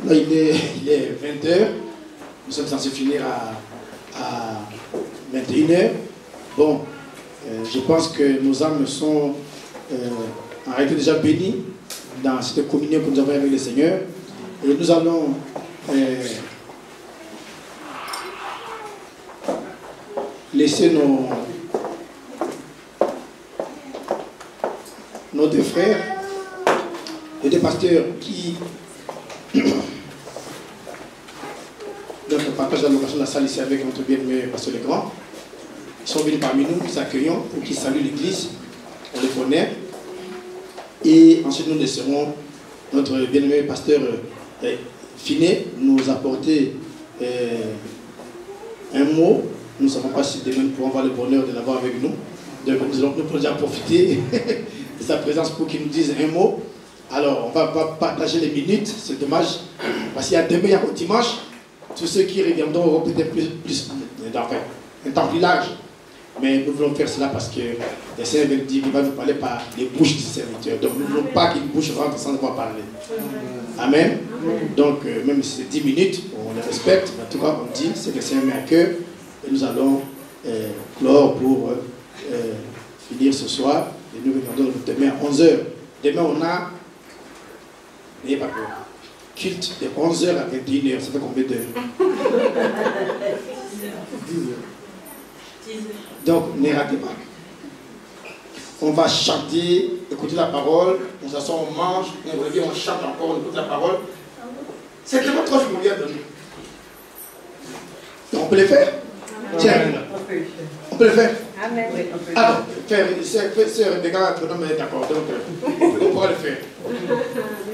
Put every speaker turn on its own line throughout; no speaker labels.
Là, il est 20h. Nous sommes censés finir à 21h. Bon, je pense que nos âmes sont en réalité déjà bénies dans cette communion que nous avons avec le Seigneur. Et nous allons laisser nos deux frères et des pasteurs qui partagent la location de la salle ici avec notre bien-aimé pasteur Legrand. Ils sont venus parmi nous, nous accueillons pour qu'ils saluent l'église. On les connaît. Et ensuite nous laisserons notre bien-aimé pasteur Finet nous apporter un mot. Nous ne savons pas si demain nous pourrons avoir le bonheur de l'avoir avec nous. Donc nous allons déjà profiter de sa présence pour qu'il nous dise un mot. Alors on va partager les minutes, c'est dommage. Parce qu'il y a demain, il y a un dimanche. Tous ceux qui reviendront auront peut-être plus un temps plus large. Mais nous voulons faire cela parce que le Seigneur veut dire qu'il va nous parler par les bouches du serviteur. Donc nous ne voulons pas qu'une bouche rentre sans pouvoir parler. Amen. Donc même si c'est 10 minutes, on les respecte. En tout cas, on dit, c'est que le Seigneur met à cœur. Et nous allons clore pour finir ce soir. Et nous reviendrons demain à 11h. Demain, on a, n'ayez pas peur, culte de 11h à 21h. Ça fait combien d'heures? 10 heures. Donc, ne ratez pas. On va chanter, écouter la parole, on s'assoit, on mange, on revient, on chante encore, on écoute la parole. C'est tellement trop je vous viens de nous. Donc, on peut le faire? Tiens, on peut le faire?
Amen.
Alors, sœur Rebecca, notre nom est d'accord, donc on pourra le faire.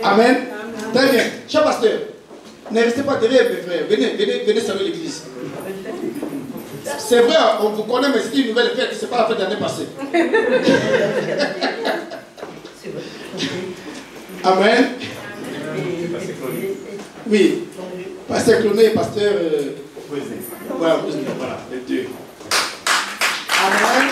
Amen. Très bien. Cher pasteur, ne restez pas derrière mes frères, venez saluer l'église. C'est vrai, on vous connaît, mais c'est une nouvelle fête, c'est pas la fête de l'année passée. Amen. Oui. Pasteur Cloné et pasteur. Voilà, les deux. Amen.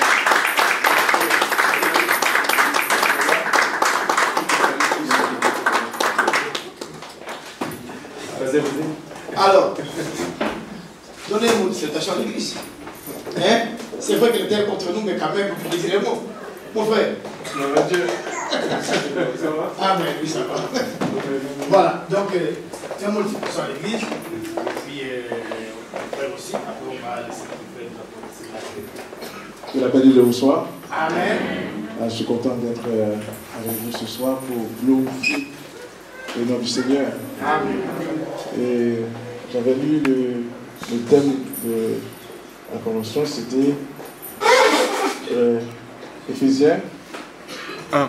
Alors, donnez une dissertation à l'église. Hein? C'est vrai qu'il était contre nous, mais quand même, vous lisez les mots. Mon frère. Amen, oui, ça va. Voilà, donc, un mot de dissertation à l'église. Puis, mon frère aussi. Après, on va laisser mon frère nous apporter.
Que la paix de Dieu vous soit.
Amen.
Je suis content d'être avec vous ce soir pour glorifier le nom du Seigneur.
Amen.
Et j'avais lu le thème de la convention, c'était Éphésiens
1.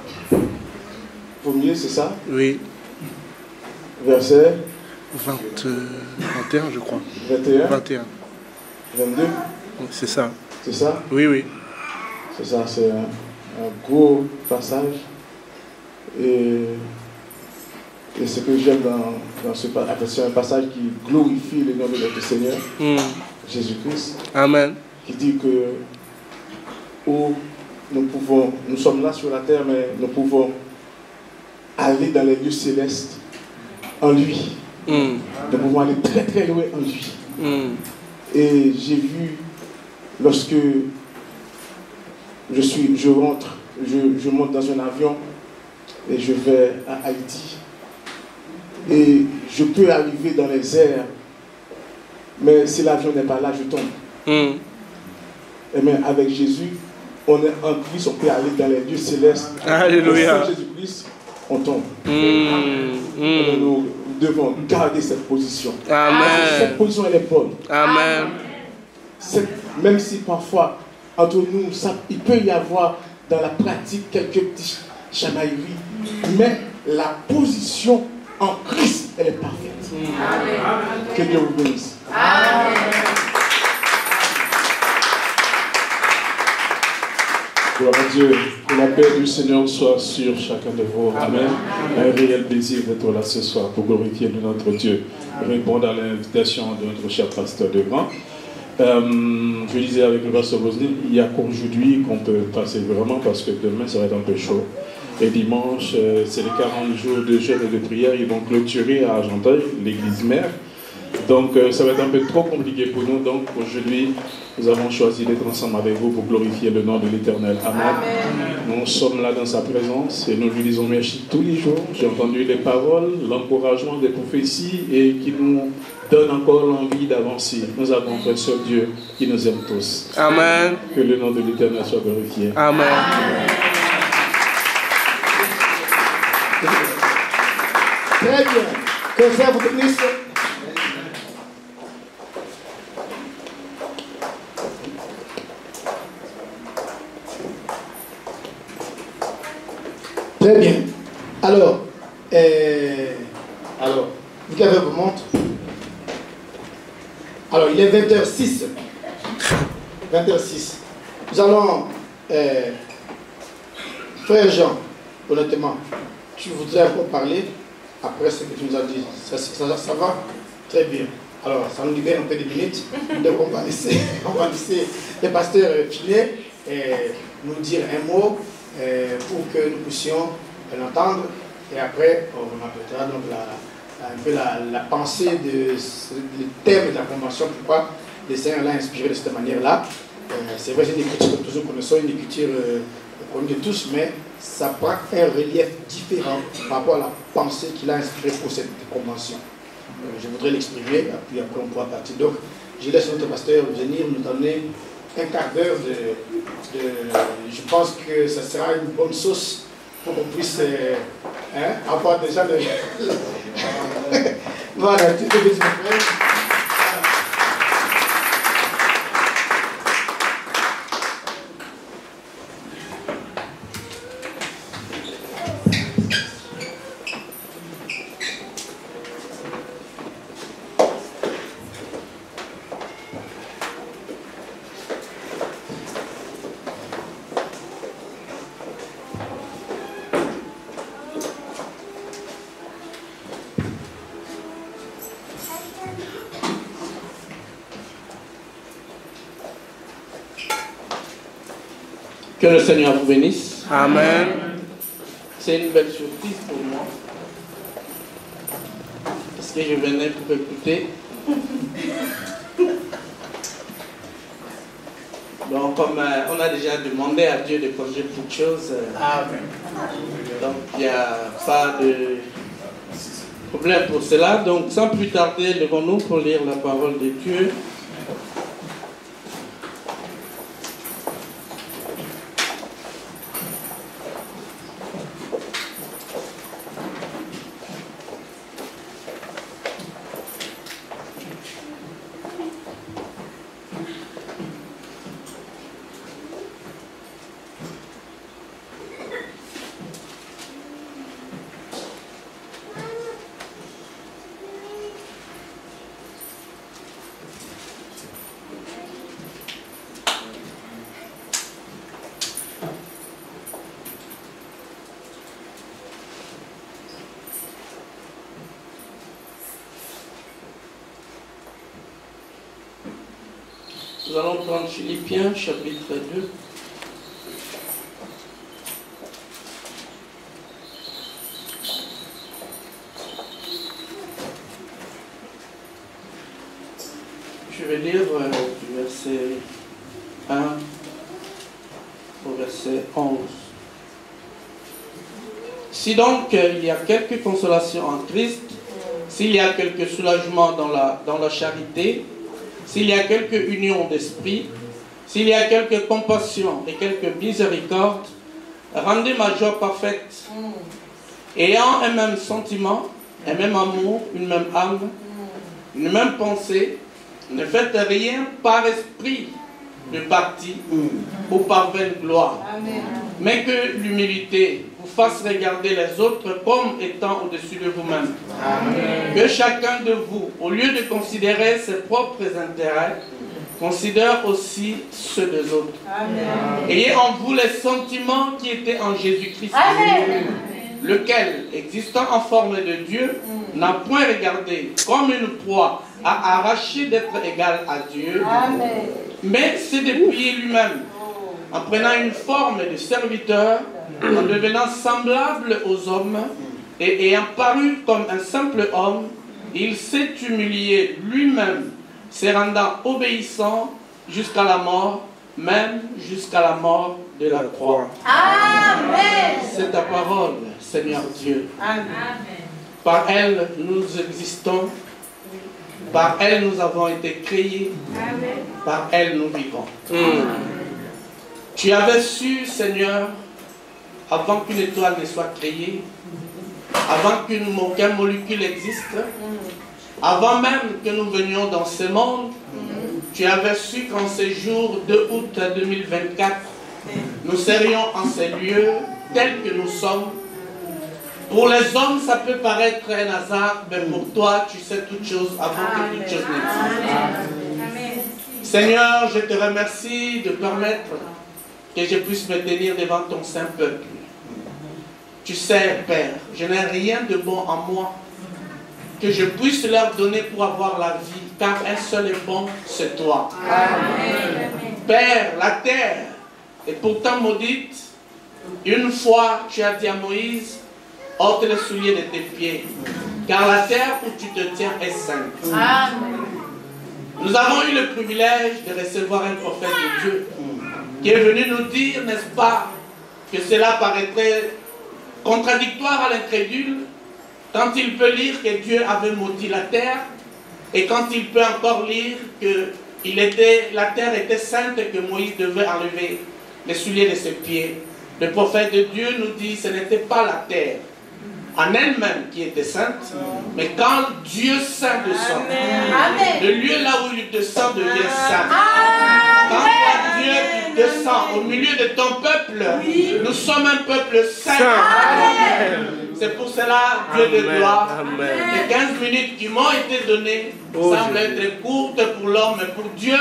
Premier, c'est ça?
Oui.
Verset
21, je crois.
21.
21.
22.
C'est ça.
C'est ça?
Oui, oui.
C'est ça, c'est un gros passage. Et ce que j'aime dans ce passage, c'est un passage qui glorifie le nom de notre Seigneur, Jésus-Christ.
Amen.
Qui dit que nous sommes là sur la terre, mais nous pouvons aller dans les lieux célestes en lui. Nous pouvons aller très très loin en lui. Et j'ai vu, lorsque je monte dans un avion et je vais à Haïti, et je peux arriver dans les airs, mais si l'avion n'est pas là, je tombe. Et bien avec Jésus, on est en Christ, on peut aller dans les lieux célestes.
Alléluia.
Sans Jésus-Christ, on tombe. Nous devons garder cette position.
Amen.
Cette position, elle est bonne.
Amen.
Même si parfois, entre nous, il peut y avoir dans la pratique quelques petites chamailleries, mais la position en Christ, elle est parfaite.
Amen.
Que Dieu vous bénisse.
Amen.
Gloire à Dieu. Que la paix du Seigneur soit sur chacun de vous. Amen. Un réel plaisir d'être là ce soir pour glorifier notre Dieu. Répondre à l'invitation de notre cher pasteur Legrand. Je disais avec le pasteur Bosny, il n'y a qu'aujourd'hui qu'on peut passer vraiment parce que demain ça va être un peu chaud. Et dimanche, c'est les 40 jours de jeûne et de prière. Ils vont clôturer à Argenteuil, l'église mère. Donc ça va être un peu trop compliqué pour nous. Donc aujourd'hui, nous avons choisi d'être ensemble avec vous pour glorifier le nom de l'Éternel. Amen. Nous sommes là dans sa présence et nous lui disons merci tous les jours. J'ai entendu les paroles, l'encouragement des prophéties et qui nous donne encore l'envie d'avancer. Nous avons un seul Dieu qui nous aime tous.
Amen.
Que le nom de l'Éternel soit glorifié.
Amen.
Très bien. Que le Seigneur vous bénisse. Très bien. Alors, vous qui avez vos montres. Alors, il est 20h06. 20h06. Nous allons, frère Jean, honnêtement, tu voudrais encore parler après ce que tu nous as dit. Ça va? Très bien. Alors, ça nous libère un peu de minutes. Donc, on va laisser le pasteur filer et nous dire un mot pour que nous puissions l'entendre. Et après, on appellera donc un peu la pensée le thème de la convention, pourquoi le Seigneur l'a inspiré de cette manière-là. C'est vrai, c'est une écriture que nous connaissons, une écriture connue de tous, mais ça prend un relief différent par rapport à la pensée qu'il a inspirée pour cette convention. Je voudrais l'exprimer, puis après on pourra partir. Donc, je laisse notre pasteur venir nous donner un quart d'heure je pense que ça sera une bonne sauce pour qu'on puisse avoir déjà le... Voilà, tu peux dire,
Que le Seigneur vous bénisse.
Amen.
C'est une belle surprise pour moi. Parce que je venais pour écouter. Donc, comme on a déjà demandé à Dieu de conduire toutes choses, donc il n'y a pas de problème pour cela. Donc, sans plus tarder, levons-nous pour lire la parole de Dieu. Nous allons prendre Philippiens, chapitre 2. Je vais lire du verset 1 au verset 11. Si donc il y a quelque consolation en Christ, s'il y a quelque soulagement dans la charité, s'il y a quelque union d'esprit, s'il y a quelque compassion et quelque miséricorde, rendez ma joie parfaite, ayant un même sentiment, un même amour, une même âme, une même pensée. Ne faites rien par esprit de parti ou par vaine gloire, mais que l'humilité vous fasse regarder les autres comme étant au-dessus de vous-même. Que chacun de vous, au lieu de considérer ses propres intérêts, considère aussi ceux des autres. Ayez en vous les sentiments qui étaient en Jésus-Christ, lequel, existant en forme de Dieu, n'a point regardé comme une proie à arracher d'être égal à Dieu, mais s'est dépouillé lui-même, en prenant une forme de serviteur, en devenant semblable aux hommes et ayant paru comme un simple homme, il s'est humilié lui-même, se rendant obéissant jusqu'à la mort, même jusqu'à la mort de la croix.
Amen.
C'est ta parole, Seigneur Dieu.
Amen.
Par elle, nous existons. Par elle, nous avons été créés.
Amen.
Par elle, nous vivons. Tu avais su, Seigneur, avant qu'une étoile ne soit créée, avant qu'aucune molécule existe, avant même que nous venions dans ce monde, tu avais su qu'en ce jour 2 août 2024, nous serions en ces lieux tels que nous sommes. Pour les hommes, ça peut paraître un hasard, mais pour toi, tu sais toutes choses avant que toutes choses n'existent. Seigneur, je te remercie de permettre que je puisse me tenir devant ton saint peuple. Tu sais, Père, je n'ai rien de bon en moi que je puisse leur donner pour avoir la vie, car un seul est bon, c'est toi. Amen. Père, la terre est pourtant maudite. Une fois, tu as dit à Moïse, ôte les souliers de tes pieds, car la terre où tu te tiens est sainte. Amen. Nous avons eu le privilège de recevoir un prophète de Dieu qui est venu nous dire, n'est-ce pas, que cela paraîtrait contradictoire à l'incrédule quand il peut lire que Dieu avait maudit la terre et quand il peut encore lire que la terre était sainte et que Moïse devait enlever les souliers de ses pieds. Le prophète de Dieu nous dit que ce n'était pas la terre en elle-même qui était sainte, mais quand Dieu saint descend, le lieu là où il descend devient saint. Quand toi, Dieu, tu descends au milieu de ton peuple, nous sommes un peuple saint. C'est pour cela, Dieu de gloire, les 15 minutes qui m'ont été données semblent être courtes pour l'homme, mais pour Dieu,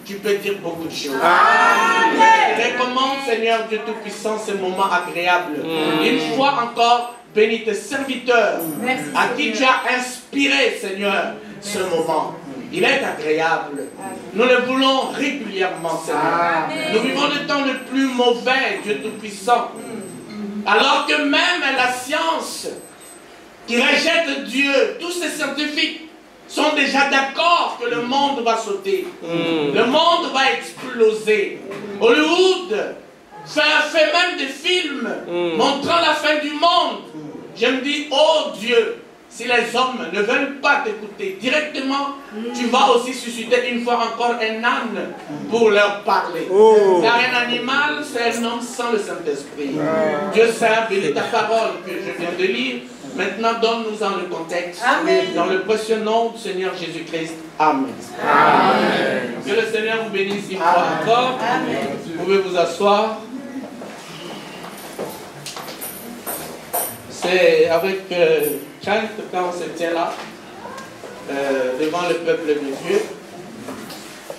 tu peux dire beaucoup de choses. Je recommande, Seigneur Dieu Tout-Puissant, ce moment agréable. Une fois encore, bénis tes serviteurs à qui tu as inspiré, Seigneur, ce moment. Il est agréable. Nous le voulons régulièrement, Seigneur. Nous vivons le temps le plus mauvais, Dieu Tout-Puissant. Alors que même la science qui rejette Dieu, tous ces scientifiques sont déjà d'accord que le monde va sauter. Le monde va exploser. Hollywood fait même des films montrant la fin du monde. Je me dis, oh Dieu, si les hommes ne veulent pas t'écouter directement, tu vas aussi susciter une fois encore un âne pour leur parler. Car un animal, c'est un homme sans le Saint-Esprit. Dieu Saint, bénis ta parole que je viens de lire. Maintenant, donne-nous-en le contexte. Amen. Dans le précieux nom du Seigneur Jésus-Christ. Amen. Amen. Que le Seigneur vous bénisse une fois encore. Amen. Vous pouvez vous asseoir. C'est avec crainte quand on se tient là, devant le peuple de Dieu,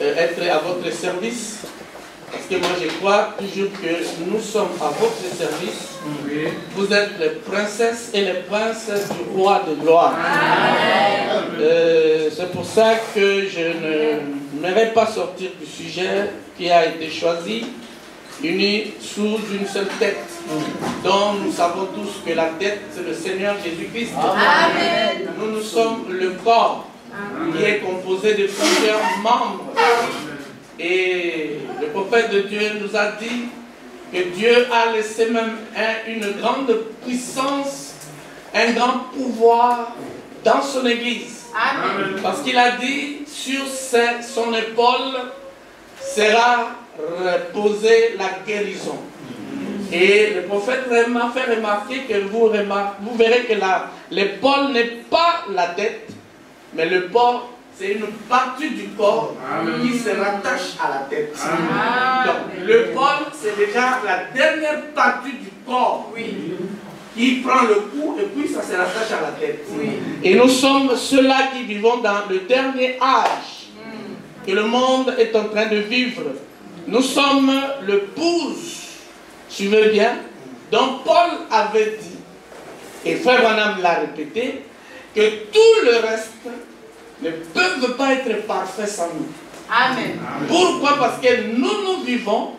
être à votre service. Parce que moi je crois toujours que nous sommes à votre service. Vous êtes les princesses et les princes du roi de gloire. C'est pour ça que je n'aimerais pas sortir du sujet qui a été choisi, unis sous une seule tête, dont nous savons tous que la tête, c'est le Seigneur Jésus-Christ. Nous sommes le corps qui est composé de plusieurs membres. Et le prophète de Dieu nous a dit que Dieu a laissé même une grande puissance, un grand pouvoir dans son Église. Amen. Parce qu'il a dit, sur son épaule sera reposée la guérison. Et le prophète m'a fait remarquer que vous verrez que l'épaule n'est pas la tête, mais le corps, c'est une partie du corps qui se rattache à la tête. Donc, le corps, c'est déjà la dernière partie du corps qui prend le coup et puis ça se rattache à la tête. Et nous sommes ceux-là qui vivons dans le dernier âge que le monde est en train de vivre. Nous sommes le pouce, suivez bien, dont Paul avait dit, et Frère Branham l'a répété, que tout le reste ne peuvent pas être parfaits sans nous. Amen. Pourquoi? Parce que nous vivons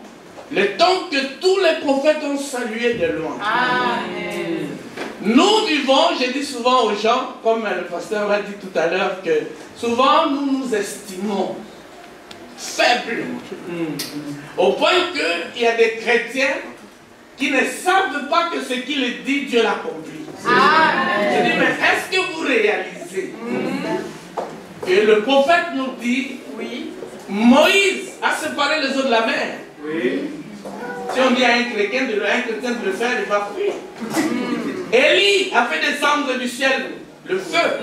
Le temps que tous les prophètes ont salué de loin.
Amen.
Nous vivons, je dis souvent aux gens, comme le pasteur l'a dit tout à l'heure, que souvent nous nous estimons faibles. Au point qu'il y a des chrétiens qui ne savent pas que ce qu'il dit, Dieu l'accomplit. Je dis, mais est-ce que vous réalisez que le prophète nous dit, oui, Moïse a séparé les eaux de la mer. Oui. Si on dit à un chrétien de le faire, il va fuir. Élie a fait descendre du ciel le feu.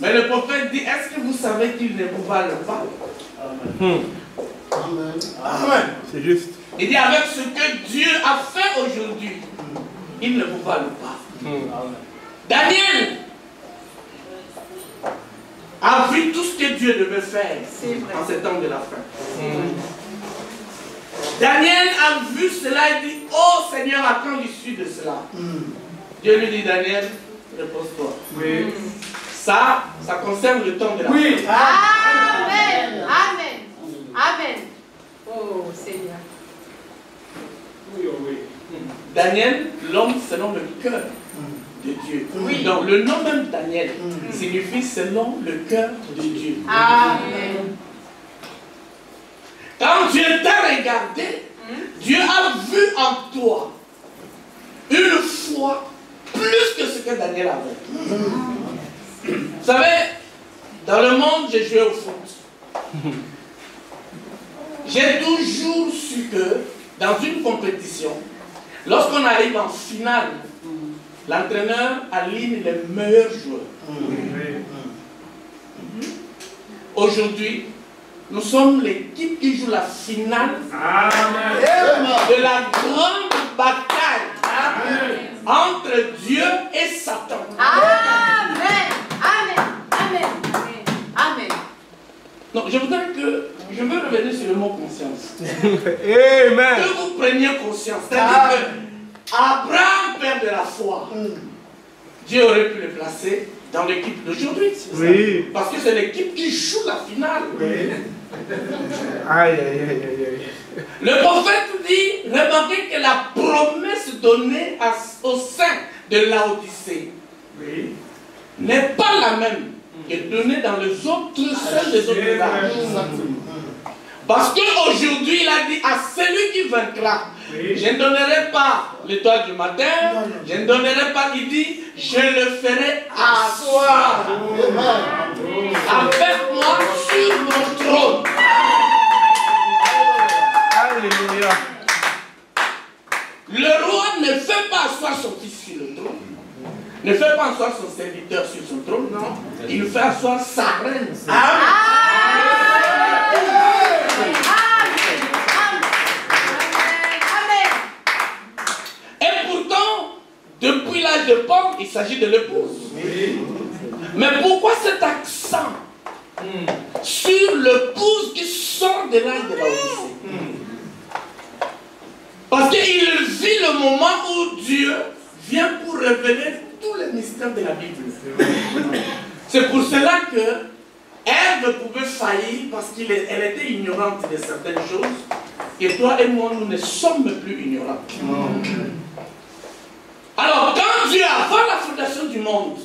Mais le prophète dit, est-ce que vous savez qu'il ne vous vale pas?
Amen.
Amen.
C'est juste.
Il dit, avec ce que Dieu a fait aujourd'hui, il ne vous vale pas. Daniel a vu tout ce que Dieu devait faire en ces temps de la fin. Daniel a vu cela et dit, oh Seigneur, à quand l'issue de cela? Dieu lui dit, Daniel, repose-toi. Oui. Ça concerne le temps de la fin.
Oui. Amen. Amen. Amen. Oh Seigneur.
Oui, oui. Daniel, l'homme selon le cœur de Dieu. Oui. Donc le nom même Daniel signifie selon le cœur de Dieu.
Amen.
Quand Dieu t'a regardé, Dieu a vu en toi une foi plus que ce que Daniel avait. Vous savez, dans le monde, j'ai joué au foot. J'ai toujours su que dans une compétition, lorsqu'on arrive en finale, l'entraîneur aligne les meilleurs joueurs. Aujourd'hui, nous sommes l'équipe qui joue la finale de la grande bataille entre Dieu et Satan.
Amen. Amen. Amen. Amen.
Donc, je voudrais que je veux revenir sur le mot conscience.
Amen.
Que vous preniez conscience. C'est-à-dire que Abraham, père de la foi, Dieu aurait pu le placer dans l'équipe d'aujourd'hui.
Oui.
Parce que c'est l'équipe qui joue la finale.
Oui. Aïe, aïe, aïe, aïe, aïe.
Le prophète dit, remarquez que la promesse donnée au sein de Laodicée n'est pas la même que donnée dans les autres seuls des autres villages. Parce qu'aujourd'hui, il a dit à celui qui vaincra, je ne donnerai pas l'étoile du matin, je ne donnerai pas, il dit, je le ferai asseoir avec moi sur mon trône.
Alléluia.
Le roi ne fait pas asseoir son fils sur le trône, ne fait pas asseoir son serviteur sur son trône, non. Il fait asseoir sa reine. Et pourtant, depuis l'âge de Paul, il s'agit de l'épouse. Mais pourquoi cet accent sur l'épouse qui sort de l'âge de l'Odyssée? Parce qu'il vit le moment où Dieu vient pour révéler tous les mystères de la Bible. C'est pour cela que Ève pouvait faillir parce qu'elle était ignorante de certaines choses. Et toi et moi, nous ne sommes plus ignorants. Alors, quand Dieu, avant la fondation du monde,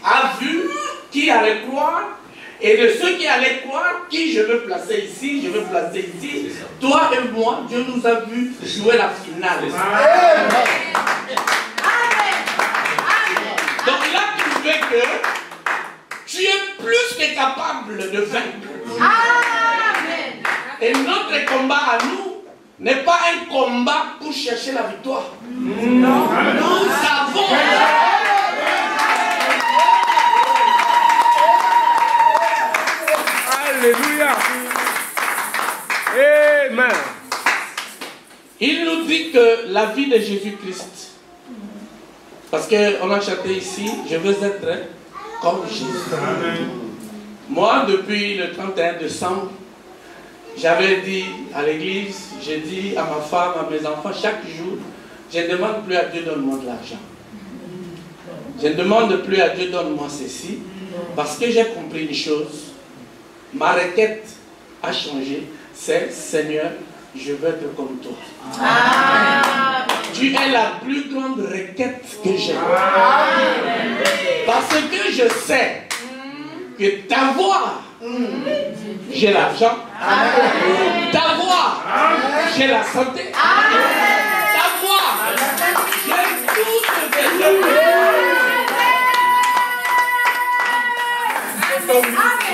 a vu qui allait croire, et de ceux qui allaient croire, qui je veux placer ici, je veux placer ici, toi et moi, Dieu nous a vu jouer la finale. Donc il a trouvé que tu es plus que capable de vaincre. Et notre combat à nous n'est pas un combat pour chercher la victoire. Non. Nous avons...
Alléluia. Amen.
Il nous dit que la vie de Jésus-Christ, parce qu'on a chanté ici, je veux être comme Jésus. Amen. Moi, depuis le 31 décembre, j'avais dit à l'église, j'ai dit à ma femme, à mes enfants, chaque jour, je ne demande plus à Dieu, donne-moi de l'argent. Je ne demande plus à Dieu, donne-moi ceci, parce que j'ai compris une chose. Ma requête a changé, c'est Seigneur, je veux être comme toi.
Amen.
Tu es la plus grande requête que j'ai. Parce que je sais que t'avoir, j'ai l'argent. T'avoir, j'ai la santé. T'avoir, j'ai toutes les choses.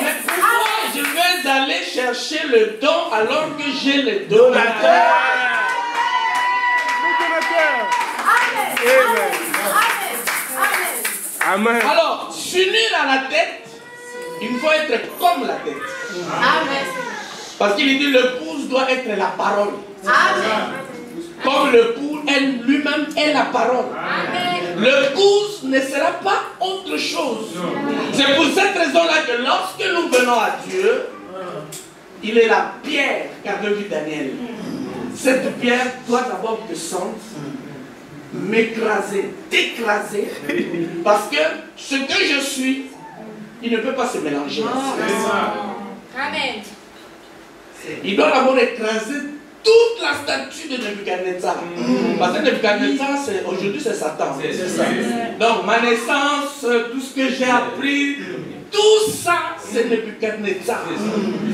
Mais pourquoi je vais aller chercher le don alors que j'ai le donateur?
Amen.
Alors, s'unir à la tête, il faut être comme la tête.
Amen.
Parce qu'il dit l'épouse doit être la parole.
Amen.
Comme l'époux lui-même est la parole. L'épouse ne sera pas autre chose. C'est pour cette raison-là que lorsque nous venons à Dieu, il est la pierre qu'avait vu Daniel. Cette pierre doit d'abord descendre, m'écraser, t'écraser, parce que ce que je suis, il ne peut pas se mélanger.
Amen.
Il doit d'abord écraser toute la statue de Nebuchadnezzar. Parce que Nebuchadnezzar, aujourd'hui c'est Satan. Donc ma naissance, tout ce que j'ai appris, tout ça c'est Nebuchadnezzar.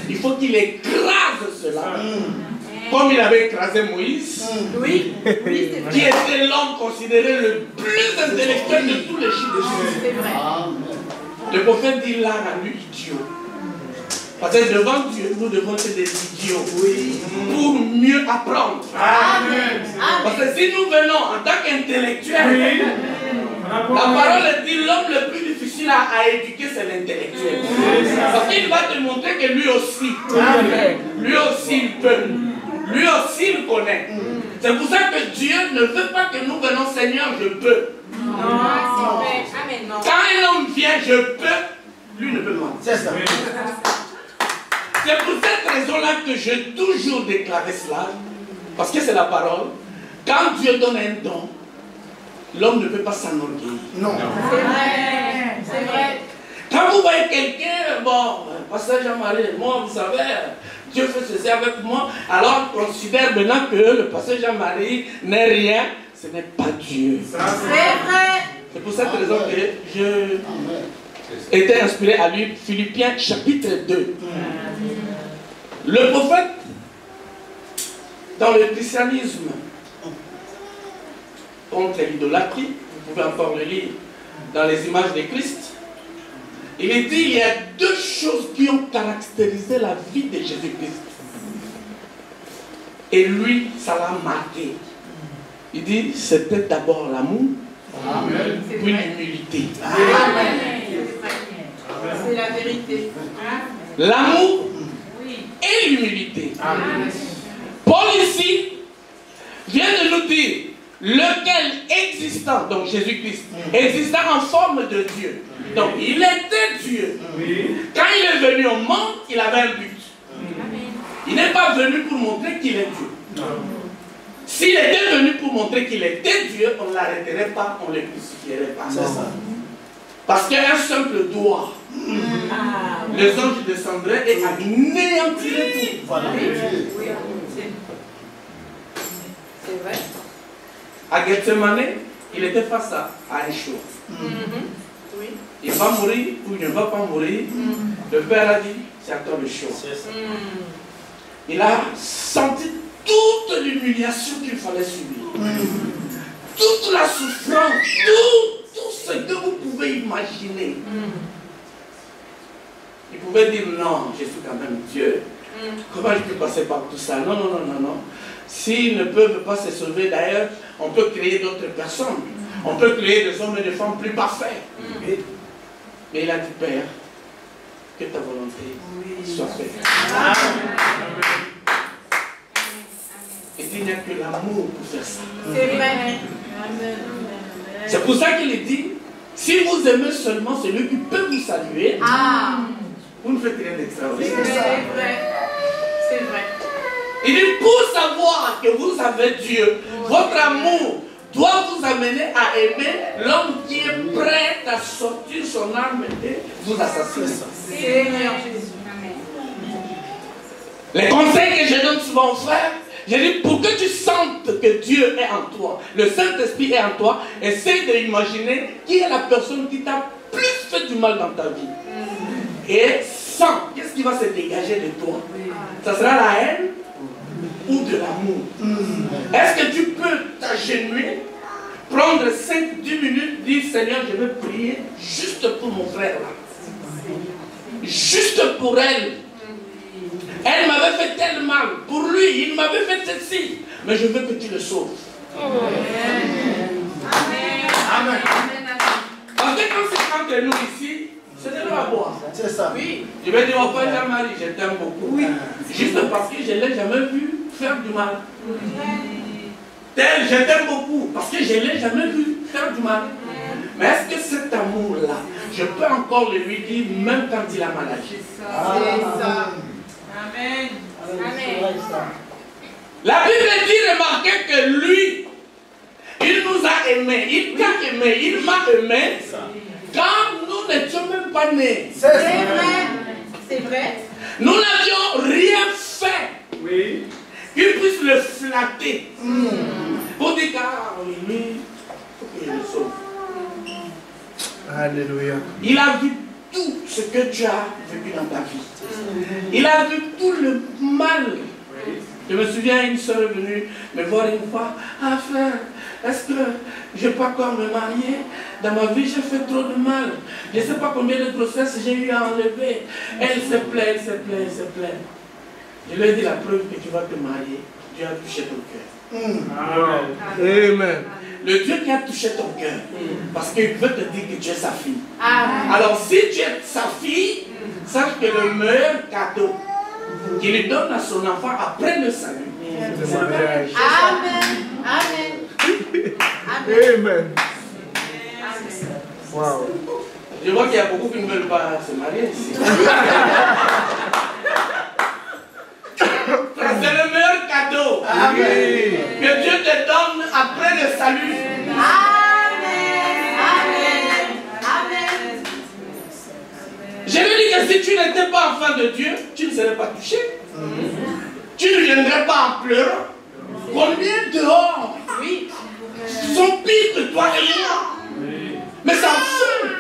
Il faut qu'il écrase cela. Comme il avait écrasé Moïse, qui était l'homme considéré le plus intellectuel de tous les Juifs.
C'est vrai.
Le prophète dit là, rendu idiot. Parce que devant Dieu, nous devons être des idiots pour mieux apprendre.
Amen.
Parce que si nous venons en tant qu'intellectuels, la parole dit l'homme le plus difficile à éduquer, c'est l'intellectuel. Parce qu'il va te montrer que lui aussi, il peut. Lui aussi, il connaît. C'est pour ça que Dieu ne veut pas que nous venons, Seigneur, je peux.
Non, c'est vrai. Amen. Non.
Quand un homme vient, je peux, lui ne peut pas.
C'est ça.
C'est pour cette raison-là que j'ai toujours déclaré cela, parce que c'est la parole. Quand Dieu donne un don, l'homme ne peut pas s'enorgueillir.
Non.
C'est vrai. C'est vrai.
Quand vous voyez quelqu'un, bon, pasteur Jean-Marie, moi, vous savez, Dieu fait ceci avec moi, alors on considère maintenant que le pasteur Jean-Marie n'est rien, ce n'est pas Dieu.
C'est vrai.
C'est pour cette raison que je été inspiré à lui, Philippiens chapitre 2. Le prophète, dans le christianisme, contre l'idolâtrie, vous pouvez encore le lire dans les images de Christ, il est dit il y a deux choses qui ont caractérisé la vie de Jésus-Christ. Et lui, ça l'a marqué. Il dit c'était d'abord l'amour, puis l'humilité.
Amen. C'est la vérité.
L'amour et l'humilité. Paul ici vient de nous dire lequel existant, donc Jésus-Christ, existant en forme de Dieu. Donc il était Dieu. Quand il est venu au monde, il avait un but. Il n'est pas venu pour montrer qu'il est Dieu. S'il était venu pour montrer qu'il était Dieu, on ne l'arrêterait pas, on ne le crucifierait pas. Parce qu'un simple doigt, les anges descendraient et anéantiraient tout.
Voilà.
C'est vrai.
À Gethsemane, il était face à un choix.
Oui.
Il va mourir ou il ne va pas mourir. Le Père a dit, c'est à toi le choix. Il a senti toute l'humiliation qu'il fallait subir. Toute la souffrance, tout ce que vous pouvez imaginer. Il pouvait dire non, je suis quand même Dieu. Comment je peux passer par tout ça? Non, non, non, non, non. S'ils ne peuvent pas se sauver d'ailleurs, on peut créer d'autres personnes. On peut créer des hommes et des femmes plus parfaits. Mais il a dit, Père, que ta volonté soit faite. Et il n'y a que l'amour pour faire ça.
C'est vrai.
C'est pour ça qu'il dit, si vous aimez seulement celui qui peut vous saluer, vous ne faites rien d'extraordinaire.
C'est vrai. C'est vrai.
Il dit, pour savoir que vous avez Dieu, votre amour doit vous amener à aimer l'homme qui est prêt à sortir son arme et vous assassiner.
Seigneur Jésus.
Les conseils que je donne souvent aux frères, J'ai dit, pour que tu sentes que Dieu est en toi, le Saint-Esprit est en toi, essaye d'imaginer qui est la personne qui t'a plus fait du mal dans ta vie. Et sens, qu'est-ce qui va se dégager de toi? Ça sera la haine ou de l'amour? Est-ce que tu peux t'agenouiller, prendre 5-10 minutes, dire Seigneur, je vais prier juste pour mon frère là. Juste pour elle. Elle m'avait fait tel mal. Pour lui, il m'avait fait ceci. Mais je veux que tu le sauves.
Amen.
Amen. Parce que quand c'est entre nous ici, c'est de l'eau à boire.
C'est ça.
Oui.
Je vais dire, enfin, Jean-Marie, je t'aime beaucoup. Oui. Juste parce que je ne l'ai jamais vu faire du mal. Tel, je t'aime beaucoup parce que je ne l'ai jamais vu faire du mal. Mais est-ce que cet amour-là, je peux encore le lui dire même quand il a mal agi?
C'est ça. Amen. Amen.
La Bible dit, remarquez que lui, il nous a aimés, il t'a aimé, il m'a aimé quand nous n'étions même pas nés.
C'est vrai. C'est vrai.
Nous n'avions rien fait qui puisse le flatter. Pour dire que lui, il faut qu'il le sauve.
Alléluia.
Il a vu tout ce que tu as vécu dans ta vie. Il a vu tout le mal. Je me souviens, une soeur est venue me voir une fois. Ah frère, est-ce que je ne peux pas encore me marier? Dans ma vie, j'ai fait trop de mal. Je ne sais pas combien de grossesses j'ai eu à enlever. Elle se plaît, elle se plaît, elle se plaît. Je lui ai dit la preuve que tu vas te marier. Dieu a touché ton cœur.
Amen.
Le Dieu qui a touché ton cœur, parce qu'il veut te dire que tu es sa fille.
Amen.
Alors si tu es sa fille, sache que le meilleur cadeau qu'il lui donne à son enfant après le salut, c'est le mariage.
Amen. Amen.
Amen. Wow.
Je vois qu'il y a beaucoup qui ne veulent pas se marier ici. C'est le meilleur cadeau que Dieu te donne après le salut.
Amen. Amen. Amen.
Je lui dis que si tu n'étais pas enfant de Dieu, tu ne serais pas touché. Tu ne viendrais pas en pleurant. Combien dehors sont pires que toi et moi? Mais ça en fout.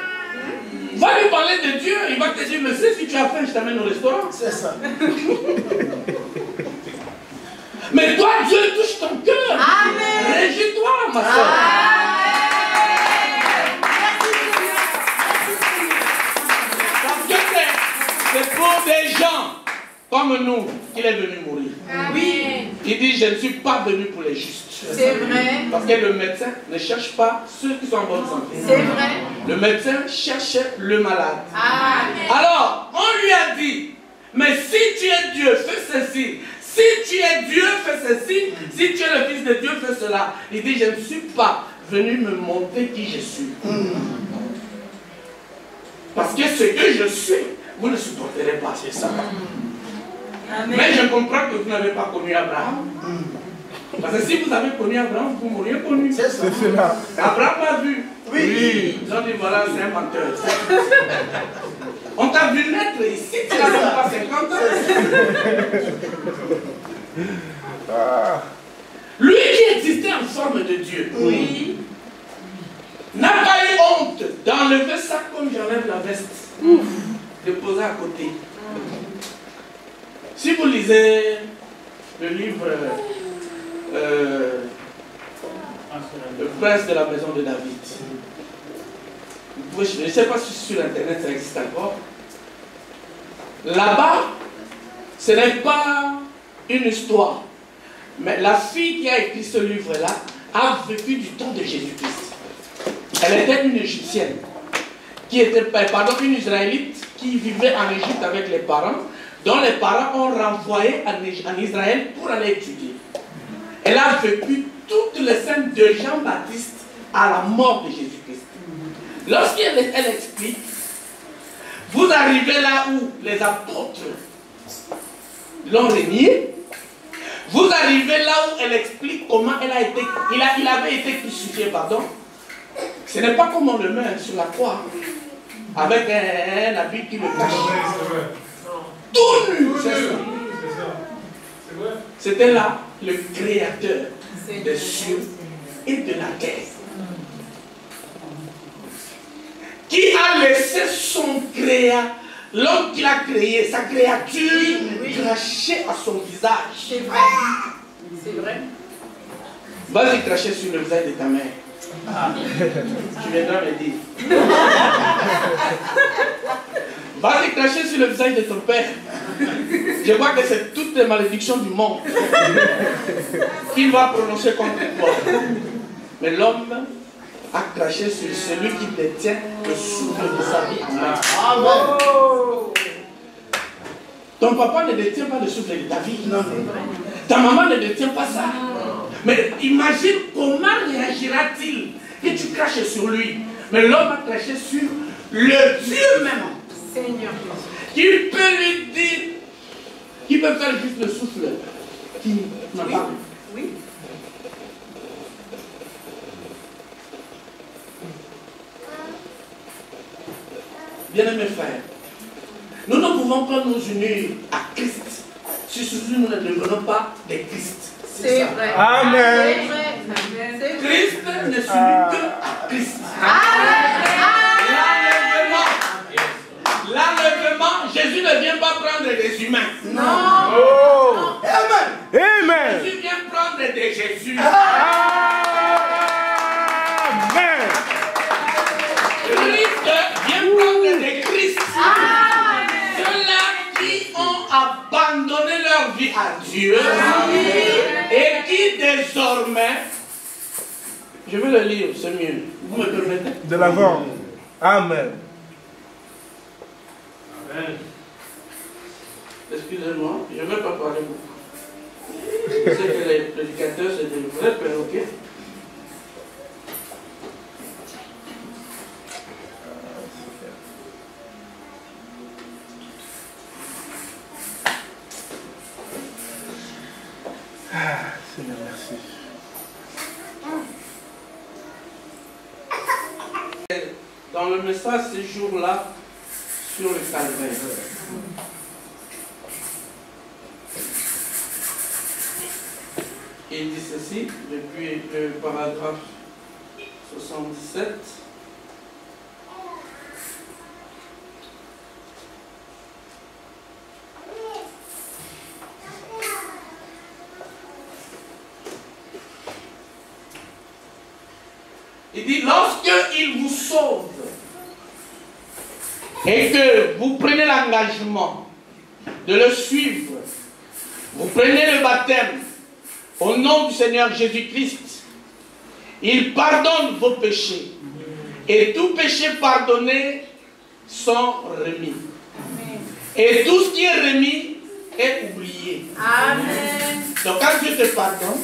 Va lui parler de Dieu, il va te dire, mais si tu as faim, je t'amène au restaurant.
C'est ça.
Mais toi, Dieu touche ton cœur.
Amen.
Réjouis-toi, ma soeur. Parce que c'est pour des gens comme nous qu'il est venu mourir.
Oui.
Il dit, je ne suis pas venu pour les justes.
C'est vrai.
Parce que le médecin ne cherche pas ceux qui sont en bonne santé.
C'est vrai.
Le médecin cherche le malade.
Amen.
Alors, on lui a dit, mais si tu es Dieu, fais ceci. Si tu es Dieu, fais ceci. Si tu es le Fils de Dieu, fais cela. Il dit, je ne suis pas venu me montrer qui je suis. Parce que ce que je suis, vous ne supporterez pas, c'est ça.
Amen.
Mais je comprends que vous n'avez pas connu Abraham. Parce que si vous avez connu Abraham, vous m'auriez connu.
C'est ça.
C'est cela.
Abraham l'a vu.
Oui.
Ils ont dit, voilà, c'est un menteur. On t'a vu naître ici, tu n'as même pas 50 ans. Lui qui existait en forme de Dieu, n'a pas eu honte d'enlever ça comme j'enlève la veste, de poser à côté. Si vous lisez le livre Le prince de la maison de David, vous pouvez, je ne sais pas si sur internet ça existe encore. Là-bas, ce n'est pas une histoire, mais la fille qui a écrit ce livre-là a vécu du temps de Jésus-Christ. Elle était une Égyptienne, une Israélite qui vivait en Égypte avec les parents, dont les parents ont renvoyé en Israël pour aller étudier. Elle a vécu toutes les scènes de Jean-Baptiste à la mort de Jésus-Christ. Lorsqu'elle explique, vous arrivez là où les apôtres l'ont renié, vous arrivez là où elle explique comment il avait été crucifié, pardon. Ce n'est pas comme on le met sur la croix, avec un habit qui le cache. Tout nu, c'est ça. C'était là le Créateur des cieux et de la terre, qui a laissé son l'homme qu'il a créé, sa créature, cracher à son visage.
C'est vrai. C'est vrai.
Vas-y cracher sur le visage de ta mère. Tu viendras me dire. Vas-y cracher sur le visage de ton père. Je vois que c'est toutes les malédictions du monde qu'il va prononcer contre toi. Mais l'homme a craché sur celui qui détient le souffle de sa vie. Amen. Ton papa ne détient pas le souffle de ta vie. Non. Ta maman ne détient pas ça. Mais imagine comment réagira-t-il que tu craches sur lui. Mais l'homme a craché sur le Dieu même.
Seigneur
Qui peut lui dire, qui peut faire juste le souffle qui n'a pas.
Oui.
Bien-aimés frères, nous ne pouvons pas nous unir à Christ si nous ne devenons pas des Christ.
C'est vrai.
Amen.
C'est vrai.
Christ ne s'unit que à Christ. L'enlèvement, Jésus ne vient pas prendre des humains.
Non.
Oh.
Amen.
Amen.
Jésus vient prendre des Jésus.
Amen.
Christ vient prendre des Christ. Ceux-là qui ont abandonné leur vie à Dieu et qui désormais, je vais le lire, c'est mieux. Vous me permettez?
De l'avant. Amen.
Excusez-moi, je ne vais pas parler beaucoup. Je sais que les prédicateurs, c'est des vrais perroquets.
Seigneur, merci.
Dans le message ce jour-là, sur le calvaire. Il dit ceci, depuis le paragraphe 77. Il dit, lorsque il vous sauve et que vous prenez l'engagement de le suivre, vous prenez le baptême au nom du Seigneur Jésus-Christ, il pardonne vos péchés. Et tout péché pardonné sont remis. Et tout ce qui est remis est oublié.
Amen.
Donc quand Dieu te pardonne,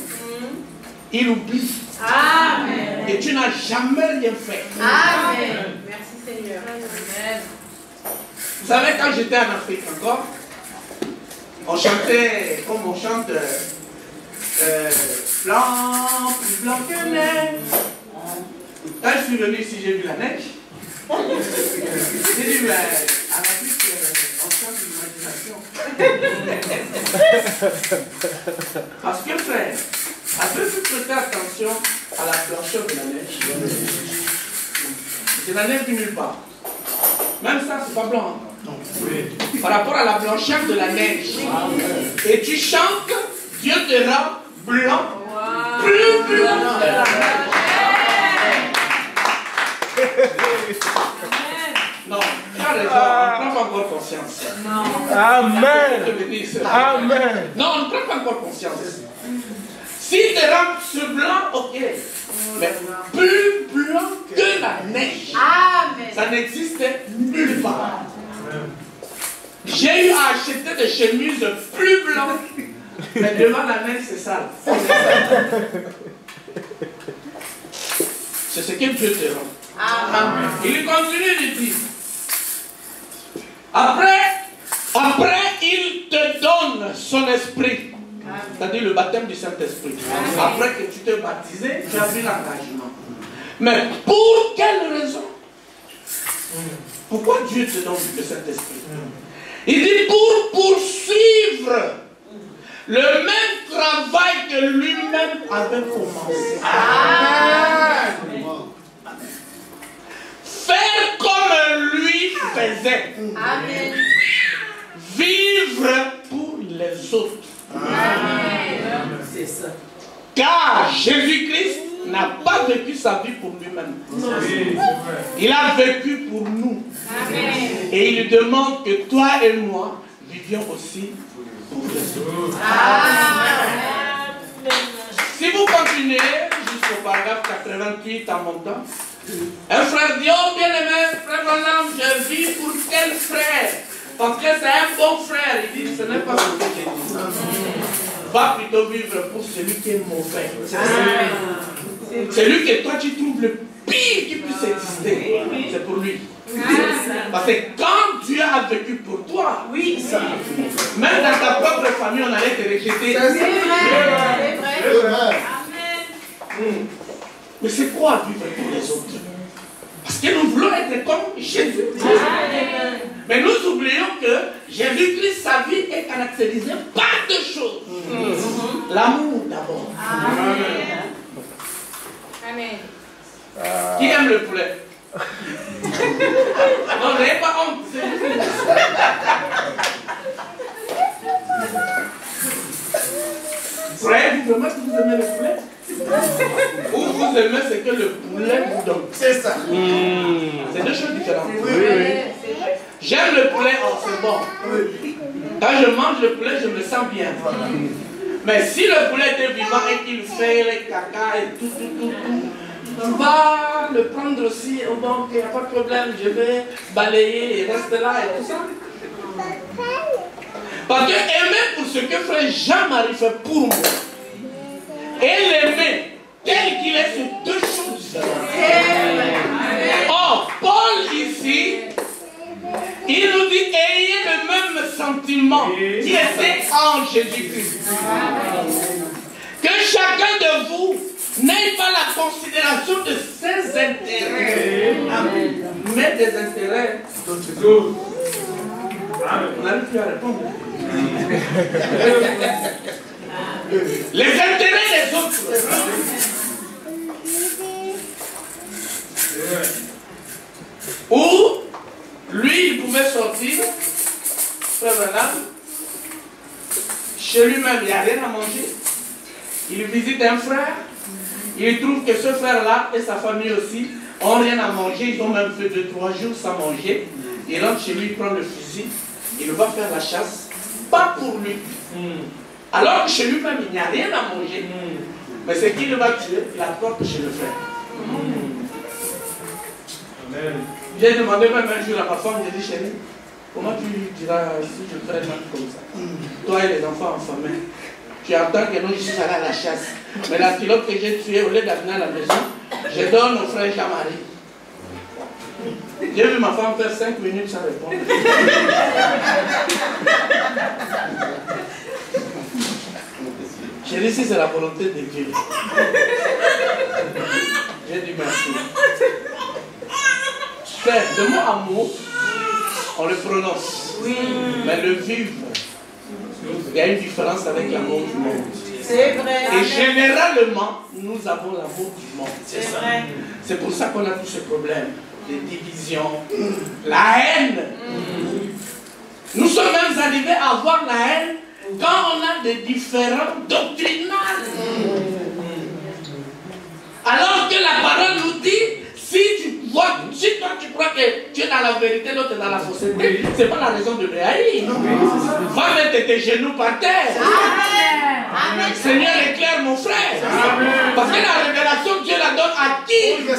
il oublie.
Amen.
Et tu n'as jamais rien fait.
Amen. Merci Seigneur. Amen.
Vous savez, quand j'étais en Afrique encore, on chantait comme on chante blanc, plus blanc que neige. Quand je suis venu ici, j'ai vu la neige. J'ai dit, mais en Afrique, on chante l'imagination. Parce que frère, après vous prêtez attention à la blancheur de la neige. C'est la neige du nulle part. Même ça, c'est pas blanc. Non. Par rapport à la blancheur de la neige. Et tu chantes, Dieu te rend blanc, plus blanc que la neige. Non, tu as raison, on ne prend pas encore conscience.
Non.
Amen. Amen.
Non, on ne prend pas encore conscience. Si tu rends ce blanc, ok. Mais plus blanc que la neige.
Amen.
Ça n'existe nulle part. J'ai eu à acheter des chemises plus blanches, mais devant la neige, c'est sale. C'est ce que Dieu te rend.
Amen.
Il continue de dire. Après, il te donne son esprit. C'est-à-dire le baptême du Saint-Esprit. Après que tu t'es baptisé, tu as pris l'engagement. Mais pour quelle raison? Pourquoi Dieu te donne le Saint-Esprit? Il dit pour poursuivre le même travail avait commencé. Faire comme lui faisait.
Amen.
Vivre pour les autres.
C'est ça.
Car Jésus-Christ n'a pas vécu sa vie pour lui-même. Il a vécu pour nous.
Amen.
Et il demande que toi et moi vivions aussi pour les autres. Si vous continuez jusqu'au paragraphe 88 en montant, un frère dit, oh bien-aimé, frère Branham, je vis pour quel frère? Parce que c'est un bon frère. Il dit, ce n'est pas ce que j'ai dit. Va plutôt vivre pour celui qui est mauvais. Celui que toi tu trouves le pire qui puisse exister. C'est pour lui. Parce que quand Dieu a vécu pour toi, oui, ça, même dans ta propre famille, on allait te rejeter.
C'est vrai. C'est vrai. Amen.
Mais c'est quoi vivre pour les autres? Parce que nous voulons être comme Jésus. Mais nous oublions que Jésus-Christ, sa vie est caractérisée par deux choses. L'amour d'abord.
Amen.
Qui aime le poulet? Non, n'ayez pas honte. Croyez-vous vraiment que vous aimez le poulet? Ou vous aimez ce que le poulet vous donne? C'est ça. C'est deux choses différentes. J'aime le poulet, oh c'est bon. Quand je mange le poulet, je me sens bien. Mais si le poulet était vivant et qu'il fait les caca et tout, on va le prendre aussi, oh bon, il n'y a pas de problème, je vais balayer et rester là et tout ça. Parce que aimer pour ce que frère Jean-Marie fait pour moi, et l'aimer tel qu'il est, c'est deux choses différentes. Or, Paul ici, il nous dit, ayez le même sentiment qui était en Jésus-Christ. Que chacun de vous n'ait pas la considération de ses intérêts, mais des intérêts d'autres. On n'arrive plus à répondre. Les intérêts des autres. Ou lui, il pouvait sortir, frère Branham, chez lui-même, il n'y a rien à manger. Il visite un frère, il trouve que ce frère-là et sa famille aussi n'ont rien à manger, ils ont même fait 2-3 jours sans manger. Il rentre chez lui, il prend le fusil, il va faire la chasse, pas pour lui. Alors que chez lui-même, il n'y a rien à manger. Mais c'est qui le va tuer, il apporte chez le frère. J'ai demandé même un jour à ma femme, j'ai dit, chérie, comment tu diras si je ferais même comme ça? Toi et les enfants en famille. Tu entends que nous, je suis allé à la chasse. Mais l'antilope que j'ai tué, au lieu d'amener à la maison, je donne au frère Jean-Marie. J'ai vu ma femme faire 5 minutes sans répondre. J'ai dit, si c'est la volonté de Dieu. J'ai dit merci. Frère, le mot amour, on le prononce. Oui. Mais le vivre, il y a une différence avec l'amour du monde.
C'est vrai.
Et généralement, nous avons l'amour du monde.
C'est vrai.
C'est pour ça qu'on a tous ces problèmes. Les divisions, la haine. Nous sommes même arrivés à avoir la haine quand on a des différends doctrinales. Alors que la parole nous dit, si toi tu crois que tu es dans la vérité, l'autre est dans la fausseté, ce n'est pas la raison de le haïr. Va mettre tes genoux par terre. Amen. Seigneur, éclaire mon frère. Amen. Parce que la révélation, Dieu la donne à qui il veut.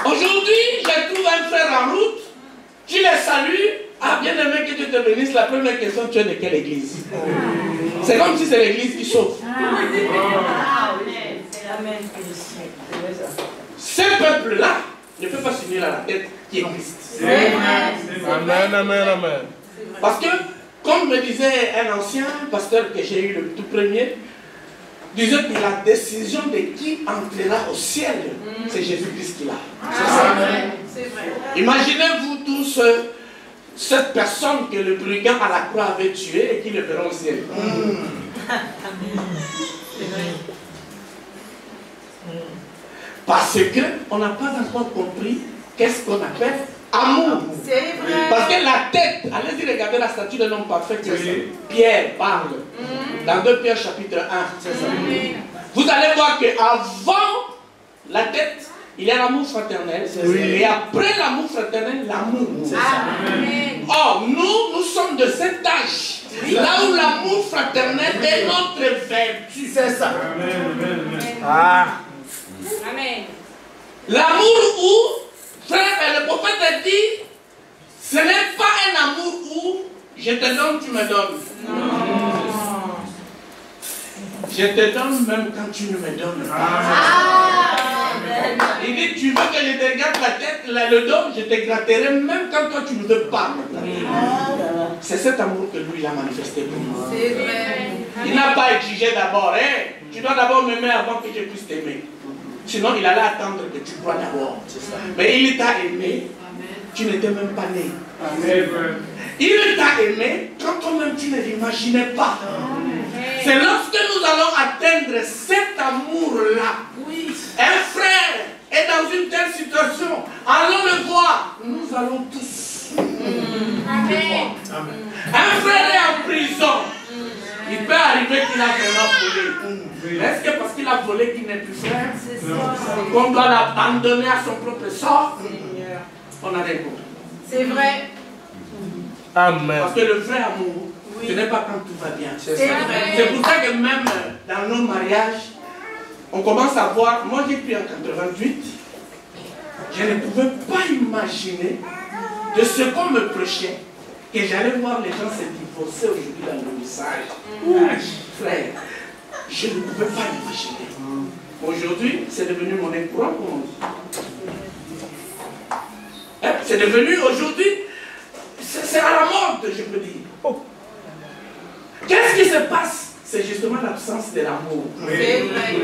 Aujourd'hui, je trouve un frère en route, tu les salues. Ah, bien aimé, que Dieu te bénisse. La première question, tu es de quelle église? C'est comme si c'est l'église qui sauve. Ce peuple-là ne peut pas s'unir à la tête qui est Christ.
Amen, amen, amen.
Parce que, comme me disait un ancien pasteur que j'ai eu le tout premier, disait que la décision de qui entrera au ciel, c'est Jésus-Christ qui l'a.
C'est vrai.
Imaginez-vous tous cette personne que le brigand à la croix avait tuée et qui le verront au ciel. Parce qu'on n'a pas encore compris qu'est-ce qu'on appelle amour.
C'est vrai.
Parce que la tête, allez-y regarder la statue d'un homme parfait, Pierre parle dans 2 Pierre chapitre 1. Vous allez voir qu'avant la tête, il y a l'amour fraternel. Et après l'amour fraternel, l'amour. Or, nous sommes de cet âge. Là où l'amour fraternel est notre vertu. C'est ça.
Amen.
L'amour où, frère, le prophète a dit, ce n'est pas un amour où je te donne, tu me donnes. Non. Je te donne même quand tu ne me donnes pas. Il dit, tu veux que je te gratte la tête, le dos, je te gratterai même quand toi tu ne veux pas. C'est cet amour que lui il a manifesté pour nous.
C'est vrai.
Il n'a pas exigé d'abord, tu dois d'abord m'aimer avant que je puisse t'aimer. Sinon, il allait attendre que tu crois d'abord. Mais il t'a aimé, tu n'étais même pas né. Il t'a aimé quand toi-même tu ne l'imaginais pas. C'est lorsque nous allons atteindre cet amour-là. Un frère est dans une telle situation, allons le voir. Nous allons tous.
Amen.
Un frère est en prison. Il peut arriver qu'il a vraiment volé. Est-ce que parce qu'il a volé qu'il n'est plus frère? Qu'on doit l'abandonner à son propre sort? On a des compris.
C'est vrai.
Amen. Parce que le vrai amour, ce n'est pas quand tout va bien. C'est pour ça que même dans nos mariages, on commence à voir. Moi j'ai pris en 88, je ne pouvais pas imaginer de ce qu'on me prêchait que j'allais voir les gens se divorcer aujourd'hui dans le message. Frère, je ne pouvais pas l'imaginer. Aujourd'hui, c'est devenu mon courant pour moi. C'est devenu aujourd'hui, c'est à la mode, je peux dire. Qu'est-ce qui se passe? C'est justement l'absence de l'amour.
C'est vrai.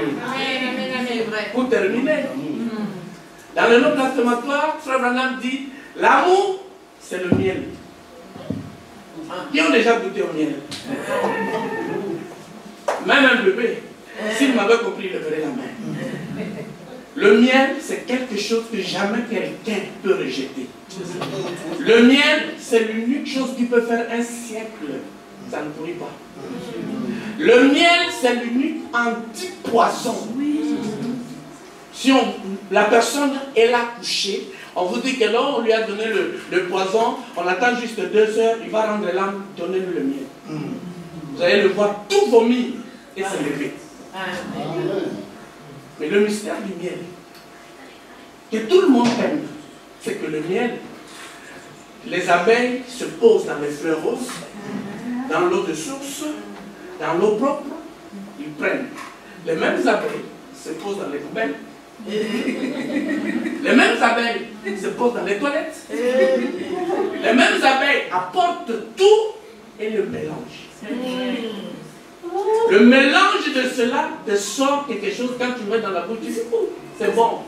Pour terminer, dans le nom blasphématoire, Frère Branham dit, l'amour, c'est le miel. Qui ont déjà goûté au miel? Même un bébé, s'il m'avait compris, il leverait la main. Le miel, c'est quelque chose que jamais quelqu'un peut rejeter. Le miel, c'est l'unique chose qui peut faire un siècle. Ça ne pourrit pas. Le miel, c'est l'unique anti-poison. Si la personne est là couchée, on vous dit que là, on lui a donné le poison, on attend juste 2 heures, il va rendre l'âme, donnez-lui le miel. Vous allez le voir tout vomir et se lever. Mais le mystère du miel, que tout le monde aime, c'est que le miel, les abeilles se posent dans les fleurs roses, dans l'eau de source, dans l'eau propre, ils prennent. Les mêmes abeilles se posent dans les poubelles. Les mêmes abeilles se posent dans les toilettes. Les mêmes abeilles apportent tout et le mélangent. Le mélange de cela te sort quelque chose quand tu mets dans la bouche, tu dis, oh, c'est bon.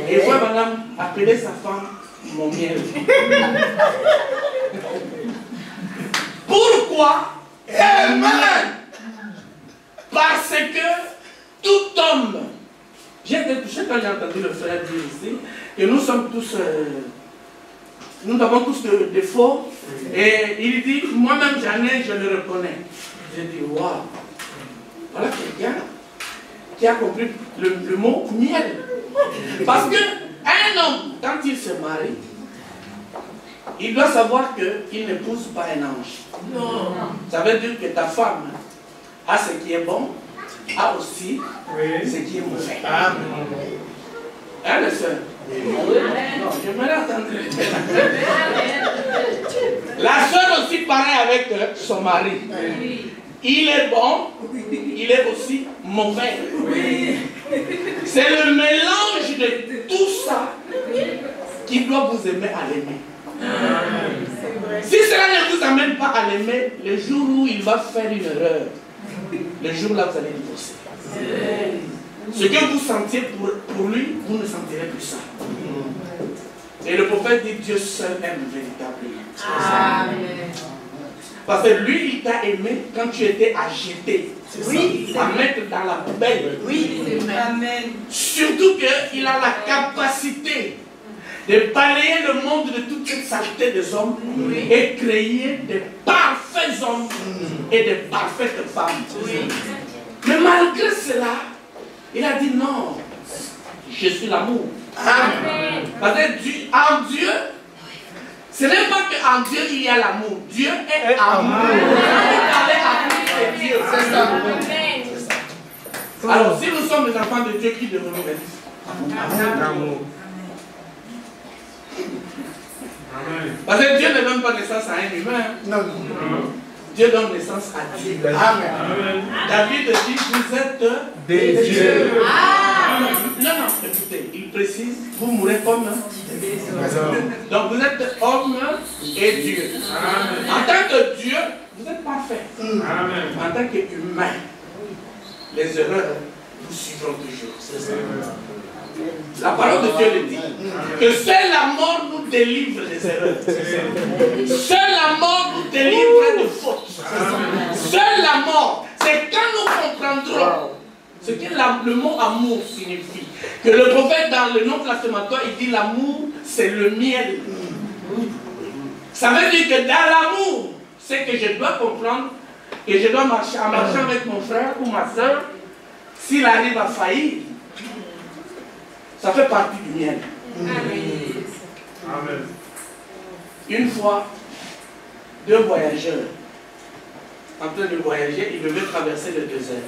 Et voilà, madame, appeler sa femme mon miel. Pourquoi? Amen. Parce que tout homme, j'ai été touché quand j'ai entendu le frère dire ici, que nous sommes tous, nous avons tous des défauts, et il dit, moi-même j'en ai, je le reconnais. J'ai dit, waouh, voilà quelqu'un qui a compris le mot miel. Parce qu'un homme, quand il se marie, il doit savoir qu'il n'épouse pas un ange. Non. Ça veut dire que ta femme a ce qui est bon, a aussi ce qui est mauvais. Hein, les soeurs? Non, je me l'attendre. La soeur aussi pareil avec son mari. Il est bon, il est aussi mauvais. C'est le mélange de tout ça qui doit vous aimer à l'aimer. Si cela ne vous amène pas à l'aimer, le jour où il va faire une erreur, le jour-là vous allez divorcer. Ce que vous sentiez pour lui, vous ne sentirez plus ça. Et le prophète prophète dit Dieu seul aime véritablement.
Amen.
Parce que lui, il t'a aimé quand tu étais agité. Oui, à mettre dans la poubelle.
Oui, c'est vrai. Amen.
Surtout qu'il a la capacité de balayer le monde de toute cette saleté des hommes et créer des parfaits hommes et des parfaites femmes.
Oui.
Mais malgré cela, il a dit non, je suis l'amour.
Amen.
Parce que en Dieu, ce n'est pas qu'en Dieu il y a l'amour. Dieu est amour. Dieu.
C'est ça.
Alors, si nous sommes des enfants de Dieu, qui devons-nous être?
L'amour.
Parce que Dieu ne donne pas naissance à un humain.
Non.
Dieu donne naissance à Dieu. Amen. David dit, vous êtes
Des dieux.
Non, non, écoutez, il précise, vous mourrez comme donc vous êtes homme et Dieu. En tant que Dieu, vous êtes parfait. En tant qu'humain, les erreurs vous suivront toujours. C'est ça. La parole de Dieu le dit. Que seule la mort nous délivre des erreurs. Seule la mort nous délivre de fautes. Seule la mort. C'est quand nous comprendrons ce que le mot amour signifie. Que le prophète dans le nom blasphématoire, il dit l'amour, c'est le miel. Ça veut dire que dans l'amour, c'est que je dois comprendre que je dois marcher avec mon frère ou ma soeur. S'il arrive à faillir, ça fait partie du miel.
Amen.
Une fois, deux voyageurs en train de voyager, ils devaient traverser le désert.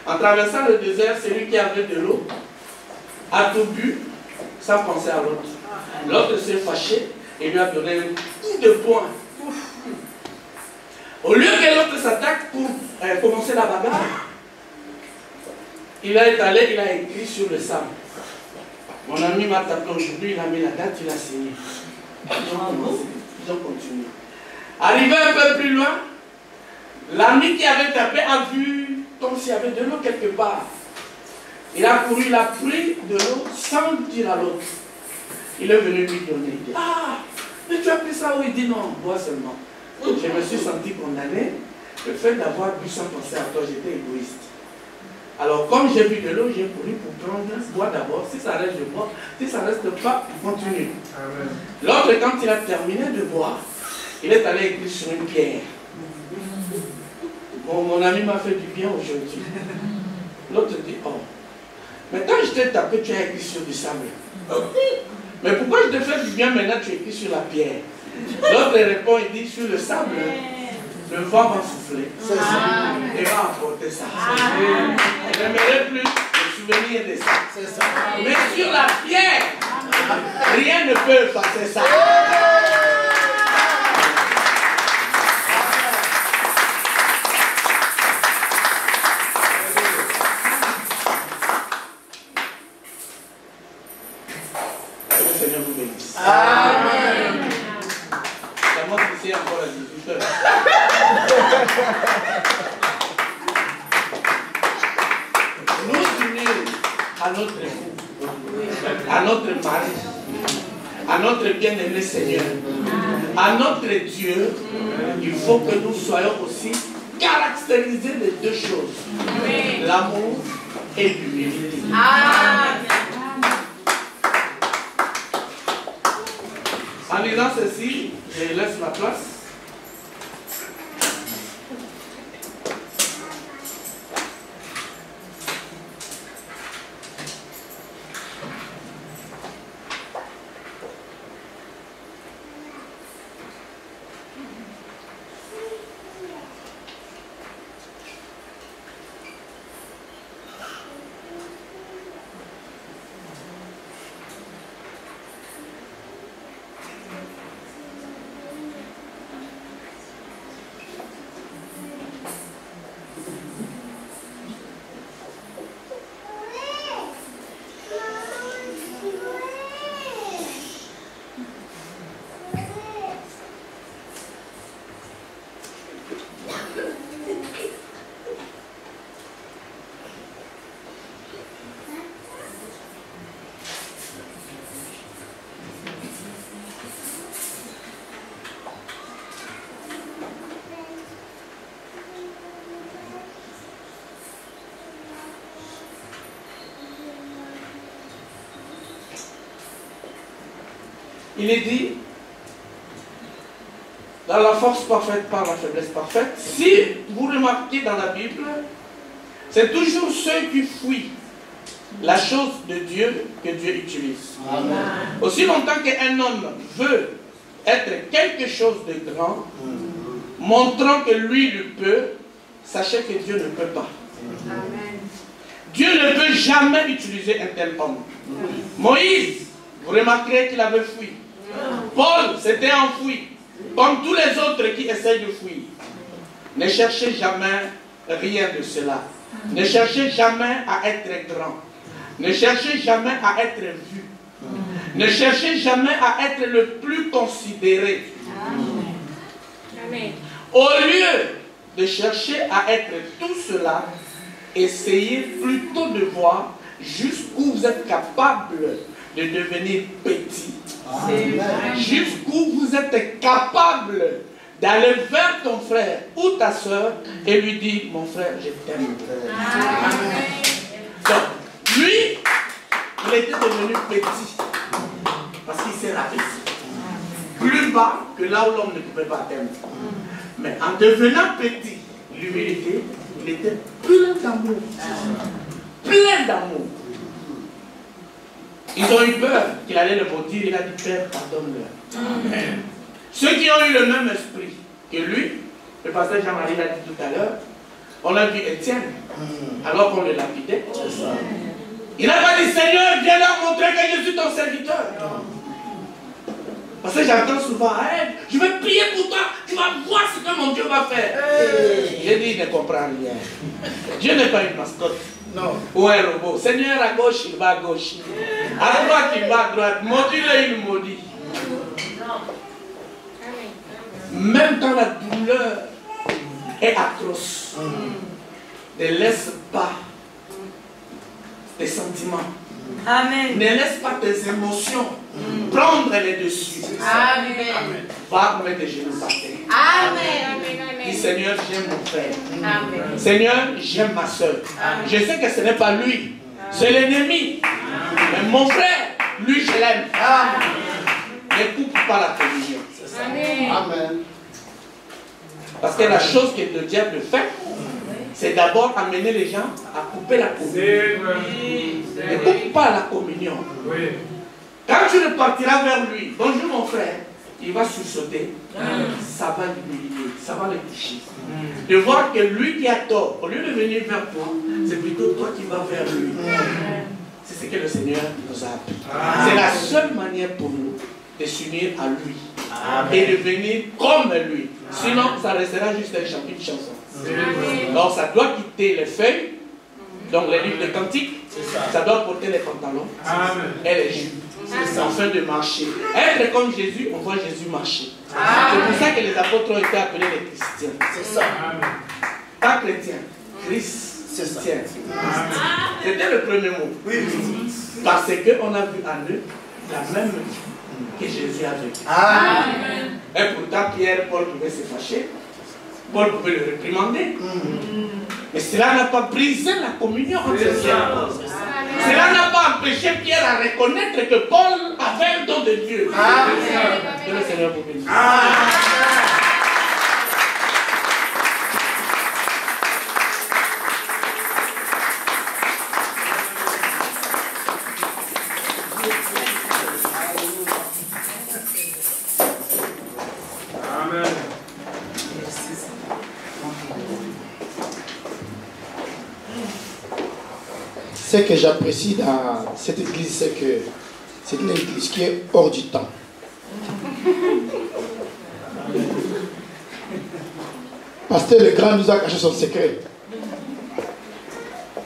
En traversant le désert, celui qui avait de l'eau a tout bu sans penser à l'autre. L'autre s'est fâché et lui a donné un coup de poing. Au lieu que l'autre s'attaque pour commencer la bagarre, il est allé, il a écrit sur le sable. Mon ami m'a tapé aujourd'hui, il a mis la date, il a signé. Ils ont continué. Arrivé un peu plus loin, l'ami qui avait tapé a vu comme s'il y avait de l'eau quelque part. Il a couru, il a pris de l'eau sans dire à l'autre. Il est venu lui donner. Il dit, ah, mais tu as pris ça où? Il dit non, bois seulement. Je me suis senti condamné. Le fait d'avoir bu sans penser à toi, j'étais égoïste. Alors, comme j'ai bu de l'eau, j'ai couru pour prendre, bois d'abord. Si ça reste, je bois. Si ça ne reste pas, je continue. L'autre, quand il a terminé de boire, il est allé écrire sur une pierre. Mon ami m'a fait du bien aujourd'hui. L'autre dit, oh, mais quand je t'ai tapé, tu as écrit sur du sable. Mais pourquoi je te fais du bien maintenant, tu écris sur la pierre? L'autre répond, il dit, sur le sable, le vent va souffler. Et va apporter ça. Je n'aimerais plus me souvenir de ça. Mais sur la pierre, rien ne peut effacer ça. Que le Seigneur vous bénisse. Amen. Ça montre ici encore à 18h. Nous unir à notre époux, à notre mari, à notre bien-aimé Seigneur, à notre Dieu, il faut que nous soyons aussi caractérisés de deux choses, l'amour et l'humilité. En disant ceci, je laisse la place. il est dit, dans la force parfaite par la faiblesse parfaite. Si vous remarquez dans la Bible, c'est toujours ceux qui fuient la chose de Dieu que Dieu utilise. Amen. Aussi longtemps qu'un homme veut être quelque chose de grand, montrant que lui le peut, sachez que Dieu ne peut pas. Amen. Dieu ne peut jamais utiliser un tel homme. Moïse, vous remarquerez qu'il avait fui. Paul s'était enfui, comme tous les autres qui essayent de fuir. Ne cherchez jamais rien de cela. Ne cherchez jamais à être grand. Ne cherchez jamais à être vu. Ne cherchez jamais à être le plus considéré. Amen. Au lieu de chercher à être tout cela, essayez plutôt de voir jusqu'où vous êtes capable de devenir petit. Jusqu'où vous êtes capable d'aller vers ton frère ou ta soeur et lui dire, mon frère, je t'aime. Donc, lui, il était devenu petit parce qu'il s'est rabaissé plus bas que là où l'homme ne pouvait pas atteindre. Mais en devenant petit, l'humilité, il était plein d'amour. Plein d'amour. Ils ont eu peur qu'il allait le maudire. Il a dit, Père, pardonne-leur. Amen. Ceux qui ont eu le même esprit que lui, le pasteur Jean-Marie l'a dit tout à l'heure, on a vu Étienne, alors qu'on le lapidait. Il n'a pas dit, Seigneur, viens leur montrer que je suis ton serviteur. Parce que j'entends souvent, hey, je vais prier pour toi, tu vas voir ce que mon Dieu va faire. J'ai dit, il ne comprend rien. Dieu n'est pas une mascotte. Non. Ou un robot. Seigneur, à gauche, il va à gauche. À droite, il va à droite. Maudit-le, il maudit. Même quand la douleur est atroce, ne laisse pas tes sentiments. Amen. Ne laisse pas tes émotions prendre les dessus. Amen. Va mettre tes genoux par terre. Amen. Dis, Seigneur, j'aime mon frère. Amen. Seigneur, j'aime ma soeur. Amen. Je sais que ce n'est pas lui, c'est l'ennemi. Mais mon frère, lui, je l'aime. Ne coupe pas la communion. Amen. Amen. Parce que la chose que le diable fait, c'est d'abord amener les gens à couper la communion. Ne coupe pas la communion. Oui. Quand tu repartiras vers lui, bonjour mon frère, il va sursauter. Ça va l'humilier, ça va le toucher. De voir que lui qui a tort, au lieu de venir vers toi, c'est plutôt toi qui vas vers lui. C'est ce que le Seigneur nous a appris. C'est la seule manière pour nous de s'unir à lui. Et de venir comme lui. Sinon, ça restera juste un chapitre de chanson. Alors, ça doit quitter les feuilles, donc les livres de cantiques, ça doit porter les pantalons et les jupes, afin de marcher. Être comme Jésus, on voit Jésus marcher. C'est pour ça que les apôtres ont été appelés les chrétiens. C'est ça. Pas chrétien, Christian. C'était le premier mot. Parce qu'on a vu en eux la même vie que Jésus avait. Et pourtant, Pierre, Paul pouvait se fâcher. Paul pouvait le réprimander. Mais cela n'a pas brisé la communion entre les apôtres. Cela n'a pas empêché Pierre à reconnaître que Paul avait un don de Dieu. Que le Seigneur vous bénisse.
Ce que j'apprécie dans cette église, c'est que c'est une église qui est hors du temps. Pasteur Le Grand nous a caché son secret.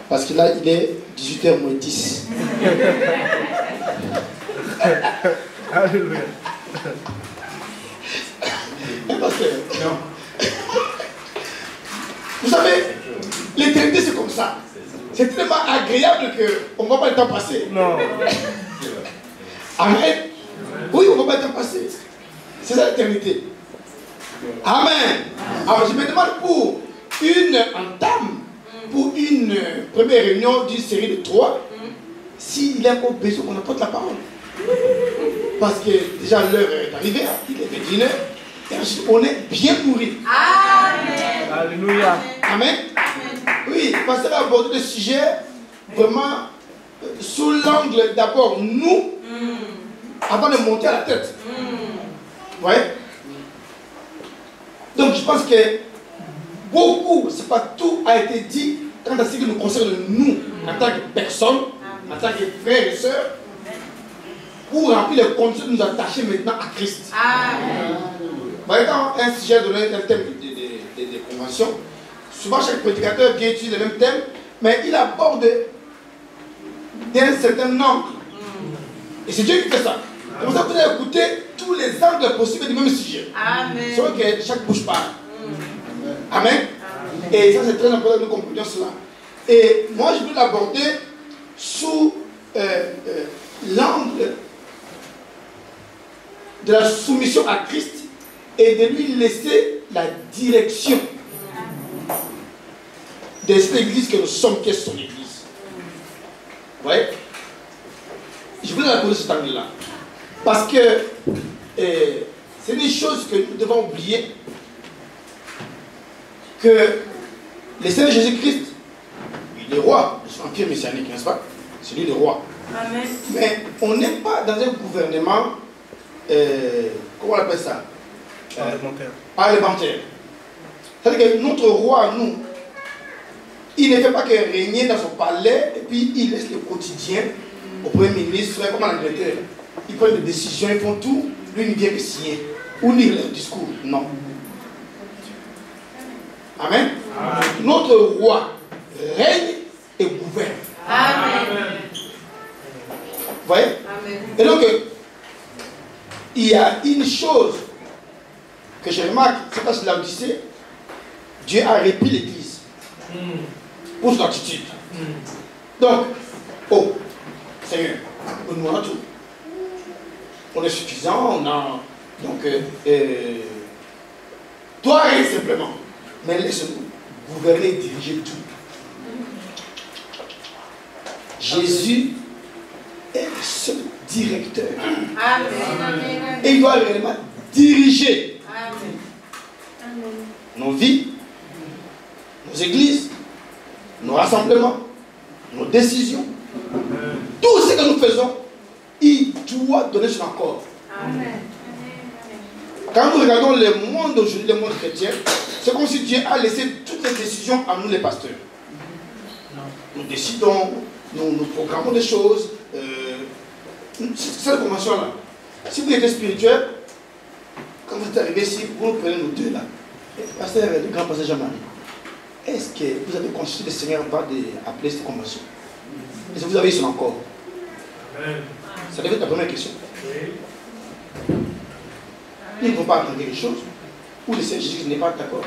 Parce que là, il est 18h moins 10.
Alléluia.
Pasteur, non. Vous savez, l'éternité c'est comme ça. C'est tellement agréable qu'on ne voit pas le temps passer. Non. Amen. Oui, on ne voit pas le temps passer. C'est ça l'éternité. Amen. Alors je me demande pour une entame, pour une première réunion d'une série de 3, s'il y a encore besoin qu'on apporte la parole. Parce que déjà l'heure est arrivée, il est 21h, et ensuite on est bien nourri.
Amen.
Alléluia.
Amen. Oui, parce qu'il a abordé le sujet vraiment sous l'angle d'abord nous, avant de monter à la tête. Vous voyez? Donc je pense que beaucoup, c'est pas tout a été dit quant à ce qui nous concerne nous, en tant que personne, en tant que frères et sœurs, pour remplir les conditions de nous attacher maintenant à Christ. Vous voyez, quand un sujet donné un thème des conventions, souvent chaque prédicateur vient utiliser le même thème, mais il aborde d'un certain angle. Et c'est Dieu qui fait ça. C'est pour ça que vous allez écouter tous les angles possibles du même sujet.
Amen.
Sauf que chaque bouche parle. Amen. Et ça, c'est très important que nous comprenions cela. Et moi, je veux l'aborder sous l'angle de la soumission à Christ et de lui laisser la direction de cette église que nous sommes, qui est son église. Vous voyez? Je voulais l'aborder cet angle-là. Parce que c'est une chose que nous devons oublier, que le Seigneur Jésus-Christ, il est roi de son empire messianique, n'est-ce pas? C'est lui le roi.
Amen.
Mais on n'est pas dans un gouvernement, comment on appelle ça? Parlementaire. C'est-à-dire que notre roi, nous, il ne fait pas que régner dans son palais et puis il laisse le quotidien au Premier ministre, comme en Angleterre. Ils prennent des décisions, ils font tout, lui il ne vient que signer ou lire leur discours. Non. Amen. Amen. Notre roi règne et gouverne.
Amen.
Vous voyez?
Amen.
Et donc, il y a une chose que je remarque, c'est parce que l'Odyssée, Dieu a repris l'Église pour son attitude. Donc, oh, Seigneur, nous avons tout. On est suffisant, on a. Donc, toi, rien simplement. Mais laisse-nous gouverner et diriger tout. Jésus est le seul directeur.
Amen.
Et il doit réellement diriger
Amen.
nos vies, nos églises, nos rassemblements, nos décisions. Tout ce que nous faisons, il doit donner son accord.
Amen.
Quand nous regardons le monde aujourd'hui, le monde chrétien, c'est comme si Dieu a laissé toutes les décisions à nous les pasteurs. Nous décidons, nous programmons des choses. C'est cette convention-là. Si vous êtes spirituel, quand vous êtes arrivé ici, vous nous prenez nous deux là. Pasteur, le grand pasteur Jean-Marie, est-ce que vous avez consulté le Seigneur avant d'appeler cette convention? Est-ce que vous avez eu son accord? Ça devait être la première question. Ils ne vont pas attendre quelque chose où le Seigneur Jésus n'est pas d'accord.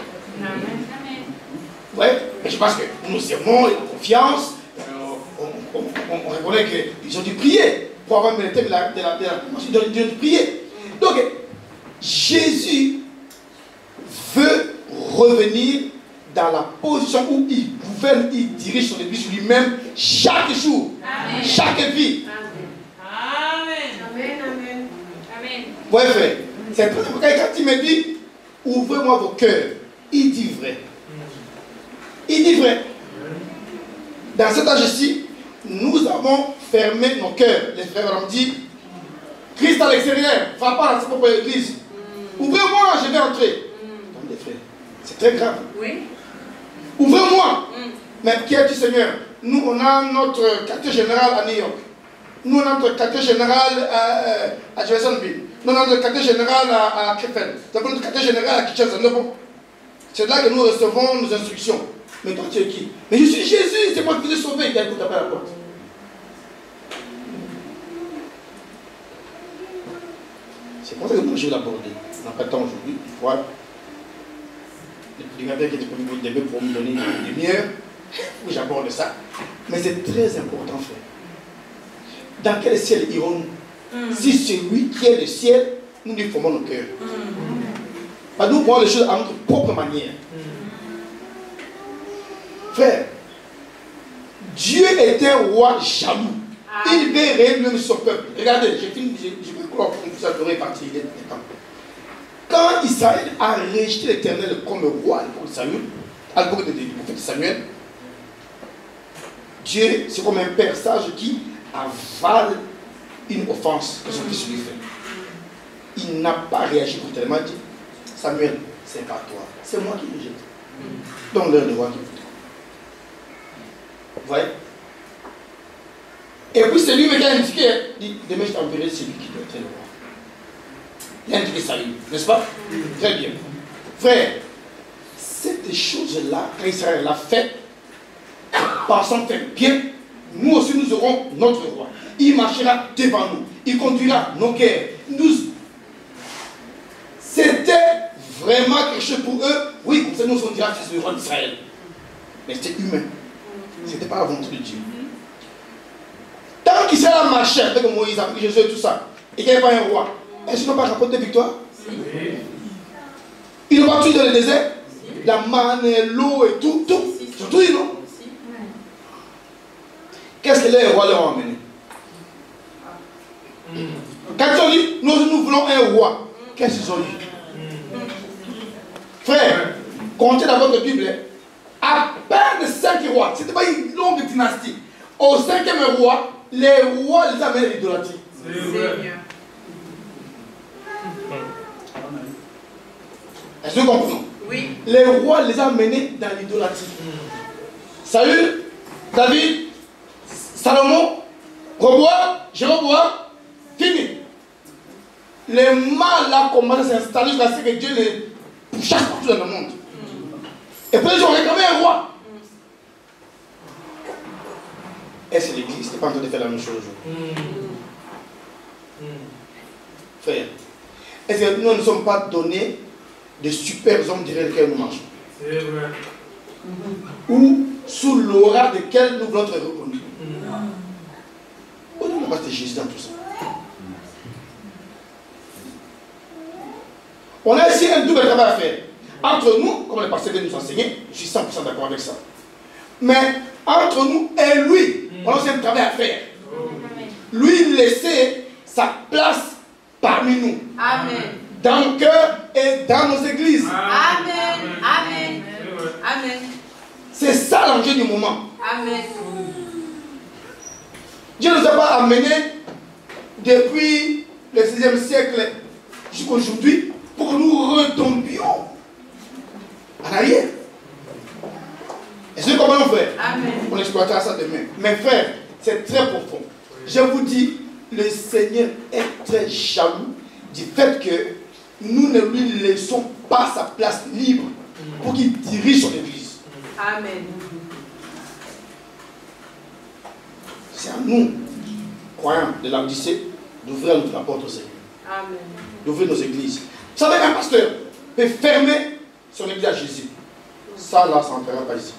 Ouais, mais je pense que nous aimons, il a confiance, on reconnaît qu'ils ont dû prier pour avoir le thème de la convention, ils ont dû prier. Donc, Jésus veut revenir dans la position où il gouverne, il dirige son église lui-même chaque jour, chaque vie. Ouais, frère. C'est très important. Quand il me dit, ouvrez-moi vos cœurs, il dit vrai. Il dit vrai. Dans cet âge-ci, nous avons fermé nos cœurs. Les frères ont dit, Christ à l'extérieur, ne va pas dans sa propre église. Ouvrez-moi, je vais entrer. Attendez, frère, c'est très grave. Oui. Ouvrez-moi. Mais qui a dit, Seigneur? Nous, on a notre quartier général à New York. Nous, on a notre quartier général à Jeffersonville. Nous, on a notre quartier général à Krefeld. Nous avons notre quartier général à Kitchener. C'est là que nous recevons nos instructions. Mais toi, tu es qui? Mais je suis Jésus, c'est moi qui vous ai sauvé. Il a écouté à la porte. C'est pour ça que moi, je vais l'aborder. On n'a pas le temps aujourd'hui. Il faut le prédicateur qui était pour me donner pour me donner une demi-heure. Où j'aborde ça. Mais c'est très important, frère. Dans quel ciel irons-nous? Si celui qui est le ciel, nous lui formons nos cœurs. Nous voyons les choses à notre propre manière. Frère, Dieu est un roi jaloux. Il veut réunir son peuple. Regardez, je vais qu'on puisse adorer partir des temps. Quand Israël a rejeté l'Éternel comme roi à l'époque de Samuel, à l'époque du prophète Samuel, Dieu, c'est comme un père sage qui avale une offense que son fils lui fait. Il n'a pas réagi brutalement, il dit, Samuel, c'est pas toi, c'est moi qui le jette. Donc l'heure de roi qui voudra. Vous voyez? Et puis c'est lui qui a indiqué, il dit, demain je t'enverrai celui qui doit être le roi. Il a indiqué ça, n'est-ce pas? Très bien. Frère, cette choses-là, quand Israël l'a fait, par son fait bien, nous aussi nous aurons notre roi. Il marchera devant nous, il conduira nos guerres. C'était vraiment quelque chose pour eux. Oui, comme ça nous on dira que c'est le roi d'Israël. Mais c'était humain. Ce n'était pas la volonté de Dieu. Tant qu'Israël marchait avec Moïse, avec Jésus et tout ça, et qu'il n'y avait pas un roi, est-ce qu'ils n'ont pas rapporté victoire? Ils n'ont pas tué dans le désert? La manne, l'eau et tout, surtout ils non? Qu'est-ce que les rois leur ont amené? Quand ils ont dit, nous voulons un roi, qu'est-ce qu'ils ont dit? Frère, comptez dans votre Bible, à peine 5 rois, ce n'était pas une longue dynastie. Au 5e roi, les rois les amènent à l'idolâtrie. Est-ce que vous comprenez? Oui. Les rois les ont menés dans l'idolâtrie. Saül, David, Salomon, Roboam, Jéroboam, fini. Les mal là commencent à s'installer jusqu'à ce que Dieu les chasse partout dans le monde. Et puis ils ont réclamé un roi. Est-ce que l'Église n'est pas en train de faire la même chose? Frère, est-ce que nous ne sommes pas donnés de super hommes derrière lesquels nous marchons? C'est vrai. Ou sous l'aura desquels nous voulons être reconnus? On n'a pas de Jésus dans tout ça. On a ici un double travail à faire. Entre nous, comme le pasteur vient nous enseigner, je suis 100% d'accord avec ça. Mais entre nous et lui, on a aussi un travail à faire. Lui laisser sa place parmi nous. Amen. Dans nos cœurs et dans nos églises. Amen. Amen. Amen. C'est ça l'enjeu du moment. Amen. Dieu ne nous a pas amenés depuis le 6e siècle jusqu'à aujourd'hui pour que nous retombions en arrière. Est-ce que vous comprenez, frère? Amen. On exploitera ça demain. Mais frère, c'est très profond. Je vous dis, le Seigneur est très jaloux du fait que nous ne lui laissons pas sa place libre pour qu'il dirige son église. Amen. C'est à nous, croyants de l'Odyssée, d'ouvrir la porte au Seigneur. Amen. D'ouvrir nos églises. Vous savez qu'un pasteur peut fermer son église à Jésus. Ça, là, ça n'entrera pas ici.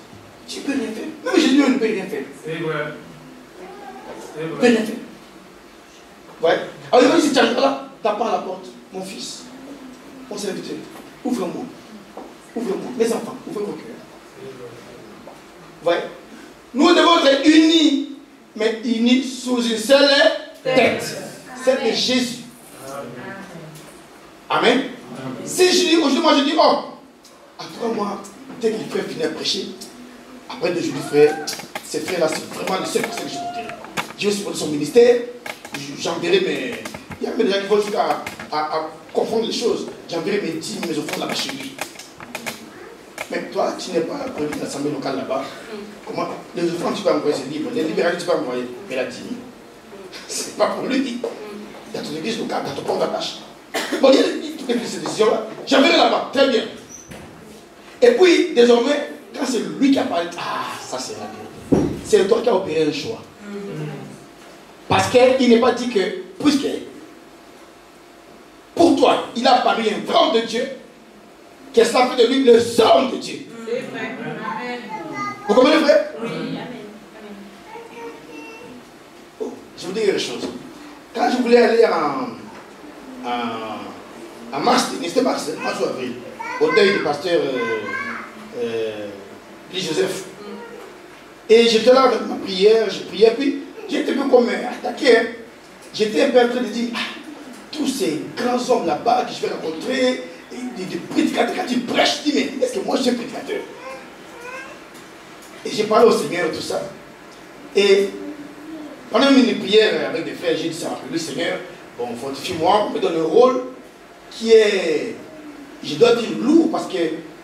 Tu peux rien faire. Même Jésus ne peut rien faire. C'est vrai. C'est vrai. Peut rien faire. Ouais. Alors, il va dire, si tu n'arrives pas là, tape pas à la porte. Mon fils, mon serviteur, ouvre-moi. Ouvre-moi. Mes enfants, ouvrez vos cœurs. Ouais. Nous devons être unis, mais unis sous une seule tête. C'est de Jésus. Amen. Si je dis aujourd'hui, moi je dis, oh, après moi, dès que les frères finissent à prêcher, après 2 jours du frère, ces frères-là, c'est vraiment le seul personne que je porterai. Dieu supporte son ministère, j'enverrai mes. Il y a même des gens qui vont jusqu'à confondre les choses. J'enverrai mes dîmes, mes offrandes là-bas chez lui. Mais toi, tu n'es pas prévu d'assemblée locale là-bas. Comment? Les offrandes, tu peux envoyer, c'est libre. Les libérales, tu peux envoyer. Mais la dîme, c'est pas pour lui. Dans ton église locale, dans ton port d'attache. Bon, il y a toutes ces décisions-là. J'enverrai là-bas, très bien. Et puis, désormais, quand c'est lui qui a parlé, ah, ça c'est la vérité. C'est toi qui as opéré un choix. Parce qu'il n'est pas dit que, puisque pour toi, il a paru un vrai homme de Dieu, que cela fait de lui le seul homme de Dieu. C'est vrai. Vous comprenez, frère? Oui. Oh, je vous dis une chose. Quand je voulais aller en mars, c'était mars ou avril, au deuil du pasteur Lee Joseph. Et j'étais là avec ma prière, je priais, puis j'étais un peu comme attaqué. Hein. J'étais un peu en train de dire, tous ces grands hommes là-bas que je vais rencontrer, des prédicateurs, quand ils prêchent, je dis, mais est-ce que moi je suis un prédicateur? Et j'ai parlé au Seigneur et tout ça. Et pendant une prière avec des frères, j'ai dit ça, le Seigneur, bon, fortifie-moi, me donne un rôle qui est, je dois dire, lourd, parce que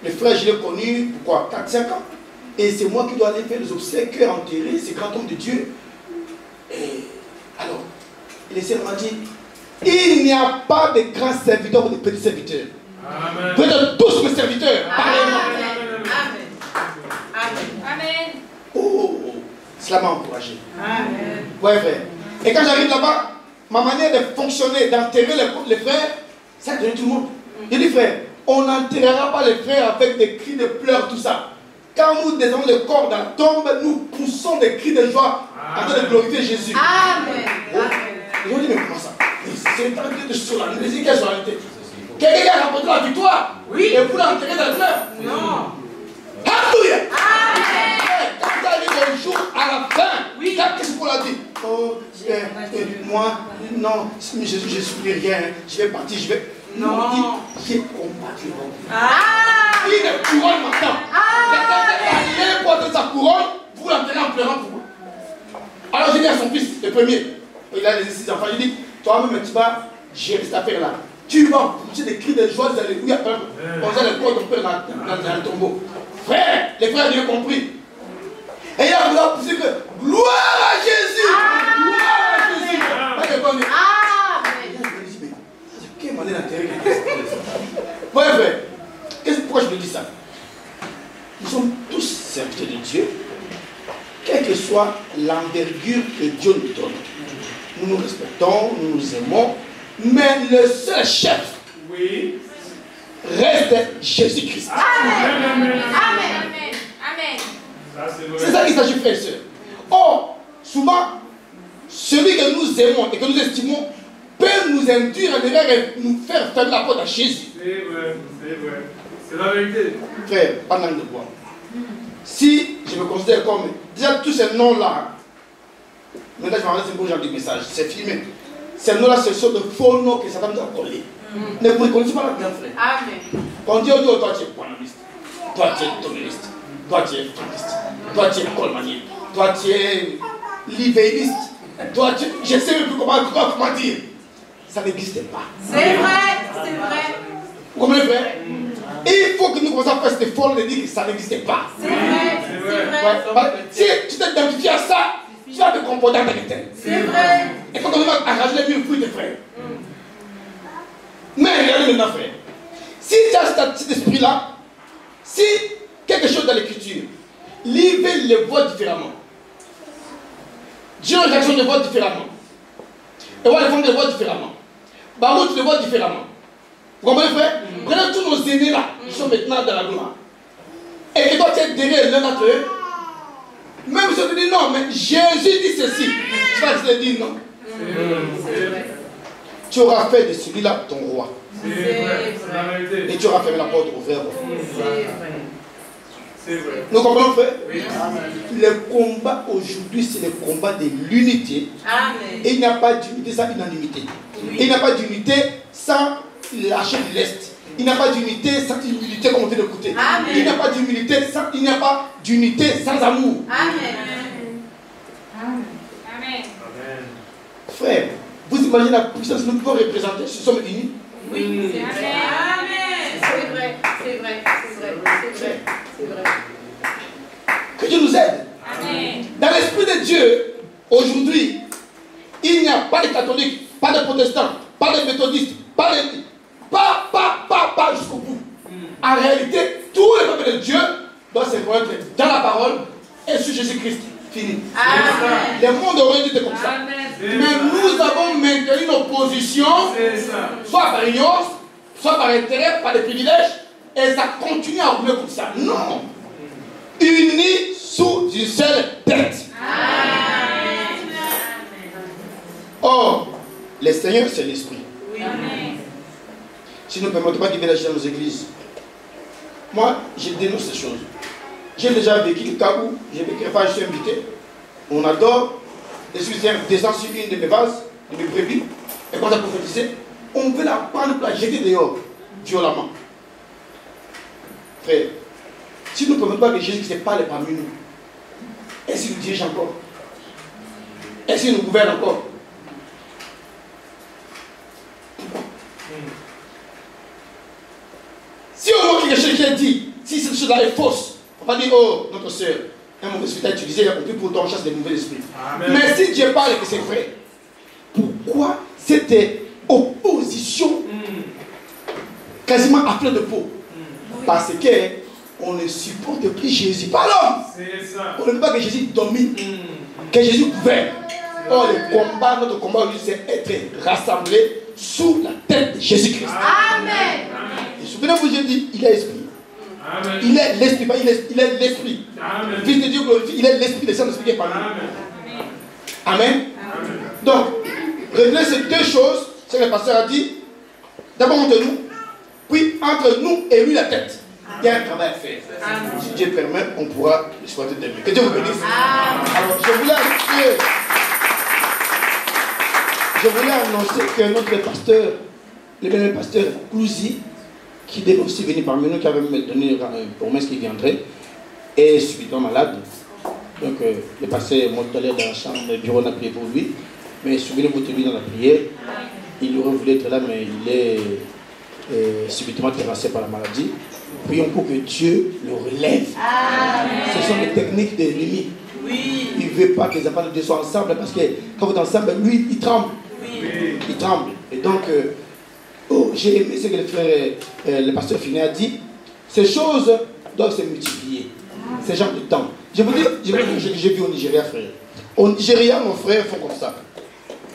le frère, je l'ai connu, pourquoi 4-5 ans. Et c'est moi qui dois aller faire les obsèques, enterrer ces grands hommes de Dieu. Et alors, le Seigneur m'a dit, il n'y a pas de grands serviteurs ou de petits serviteurs. Vous êtes tous mes serviteurs.
Amen. Amen.
Oh, cela m'a encouragé.
Amen.
Ouais, frère. Et quand j'arrive là-bas, ma manière de fonctionner, d'enterrer les frères, ça donne tout le monde. Je dis, frère, on n'enterrera pas les frères avec des cris de pleurs, tout ça. Quand nous descendons le corps dans la tombe, nous poussons des cris de joie en train de glorifier Jésus.
Amen.
Ils ont dit, mais comment ça? C'est une tranquille de solennité. C'est quelle solennité? Quelqu'un qui a rapporté la victoire. Oui. Et vous l'enterrez dans le pleurs. Non. Alléluia. Amen. Quand ça arrive au jour, à la fin, oui. Qu'est-ce qu'on a dit? Oh, moi, non, Jésus, je ne suis plus rien. Je vais partir, je vais. Non. J'ai combattu. Il est couronne maintenant. Quelqu'un porte sa couronne, vous l'enterrez en pleurant pour moi. Alors j'ai dit à son fils, le premier, il a les 6 enfants, il dit, toi-même tu vas gérer cette affaire-là. Tu vas pousser des cris de joie, des alléluia, on a le corps de ton père dans le tombeau. Frère, les frères ont compris. Et il a voulu pousser que gloire à Jésus. Gloire à Jésus. Quelle manière d'intérêt. Ouais, frère. Pourquoi je me dis ça? Nous sommes tous serviteurs de Dieu, quelle que soit l'envergure que Dieu nous donne. Nous nous respectons, nous nous aimons, mais le seul chef reste Jésus-Christ.
Amen. Amen. Amen.
C'est ça qu'il s'agit, frères et sœurs. Or, souvent, celui que nous aimons et que nous estimons peut nous induire en erreur et nous faire fermer la porte à Jésus.
C'est vrai, c'est vrai. C'est la vérité.
Frère, pas langue de bois. Si je me considère comme. Déjà, tous ces noms-là, maintenant je m'arrête, c'est bon, j'ai envoyé des messages, c'est filmé. Ces noms-là, ce sont de faux noms que Satan nous a collés. Ne vous reconnaissez pas là-dedans, frère.
Amen.
On dit, oh, toi tu es panamiste, toi tu es toméliste, toi tu es franquiste, toi tu es colmanier, toi tu es livéiste, toi tu. Je ne sais même plus comment dire. Ça n'existe pas.
C'est vrai, c'est vrai.
Vous comprenez, frère? Il faut que nous commençons à faire cette folle de dire que ça n'existe pas.
C'est vrai, c'est vrai.
Si tu t'identifies à ça, tu vas te comporter en vérité.
C'est vrai.
Il faut qu'on va arranger les murs fruits de frère. Mais regardez maintenant, frère. Si tu as cet esprit-là, si quelque chose dans l'écriture, Livre le voit différemment. Dieu Jackson le voit différemment. Et moi, les femmes le voient différemment. Baruch le voit différemment. Vous comprenez, frère? Prenez tous nos aînés là, qui sont maintenant dans la gloire. Et qui doivent être derrière l'un d'entre eux. Même si on te dit non, mais Jésus dit ceci. Tu vas te dire non. Tu auras fait de celui-là ton roi. Et tu auras fermé la porte au frère. Nous comprenons, frère? Oui. Le combat aujourd'hui, c'est le combat de l'unité. Et il n'y a pas d'unité sans unanimité. Oui. Et il n'y a pas d'unité sans lâcher de l'Est. Il n'y a pas d'unité sans humilité, comme on vient d'écouter. Il n'y a pas d'unité sans amour.
Amen. Amen. Amen.
Frère, vous imaginez la puissance que nous pouvons représenter si nous sommes unis?
Oui, c'est vrai. Amen. C'est vrai, c'est vrai, c'est vrai, c'est vrai. C'est vrai.
Que Dieu nous aide.
Amen.
Dans l'esprit de Dieu, aujourd'hui, il n'y a pas de catholiques, pas de protestants, pas de méthodistes, pas jusqu'au bout. En réalité, tout le peuple de Dieu doit se connaître dans la parole et sur Jésus-Christ. Fini.
Amen.
Le monde aurait été comme ça.
Amen.
Mais nous avons maintenu nos positions, soit par ignorance, soit par intérêt, par des privilèges, et ça continue à rouler comme ça. Non. Unis sous une seule tête.
Amen.
Or, le Seigneur, c'est l'Esprit.
Oui. Amen.
Si nous ne permettons pas qu'il vienne dans nos églises, moi, je dénonce ces choses. J'ai déjà vécu le cas où je suis invité. On adore. Je suis descendu sur une de mes vases, de mes brebis, et quand on a prophétisé, on veut la prendre pour la jeter dehors, violemment. Frère, si nous ne permettons pas que Jésus se parle parmi nous, est-ce qu'il nous dirige encore? Est-ce qu'il nous gouverne encore? Si on voit que quelqu'un dit, si cette chose-là est fausse, on va dire, oh, notre soeur, un mauvais esprit a utilisé, il a compris pour ton chasse des mauvais esprits. Mais si Dieu parle que c'est vrai, pourquoi cette opposition quasiment à fleur de peau? Parce qu'on ne supporte plus Jésus, pas l'homme. On ne veut pas que Jésus domine, que Jésus gouverne. Or, notre combat aujourd'hui, c'est être rassemblés sous la tête de Jésus-Christ.
Amen.
Et souvenez-vous, j'ai dit, il est esprit. Amen. Il est l'esprit, il est l'esprit. Fils de Dieu glorifié, il est l'esprit de Saint-Esprit qui est parmi nous. Amen. Donc, retenez ces deux choses, c'est que le pasteur a dit. D'abord entre nous, puis entre nous et lui la tête. Il y a un travail à faire. Si Dieu permet, on pourra l'exploiter demain. Que Dieu vous bénisse. Alors, je voulais annoncer que notre pasteur, le même pasteur Koulouzi, qui devait aussi venir parmi nous, qui avait me donné une promesse qu'il viendrait, est subitement malade. Donc, le pasteur est monté dans la chambre, le bureau, on a prié pour lui. Mais souvenez-vous de lui dans la prière. Il aurait voulu être là, mais il est subitement terrassé par la maladie. Prions pour que Dieu le relève. Amen. Ce sont les techniques de l'ennemi. Oui. Il ne veut pas que les enfants de Dieu soient ensemble, parce que quand vous êtes ensemble, lui, il tremble. Oui. Il tremble. Et donc, j'ai aimé ce que le pasteur Finet a dit. Ces choses doivent se multiplier. Ces genres de temps. Je vous dis, j'ai vu au Nigeria, frère. Au Nigeria, nos frères font comme ça.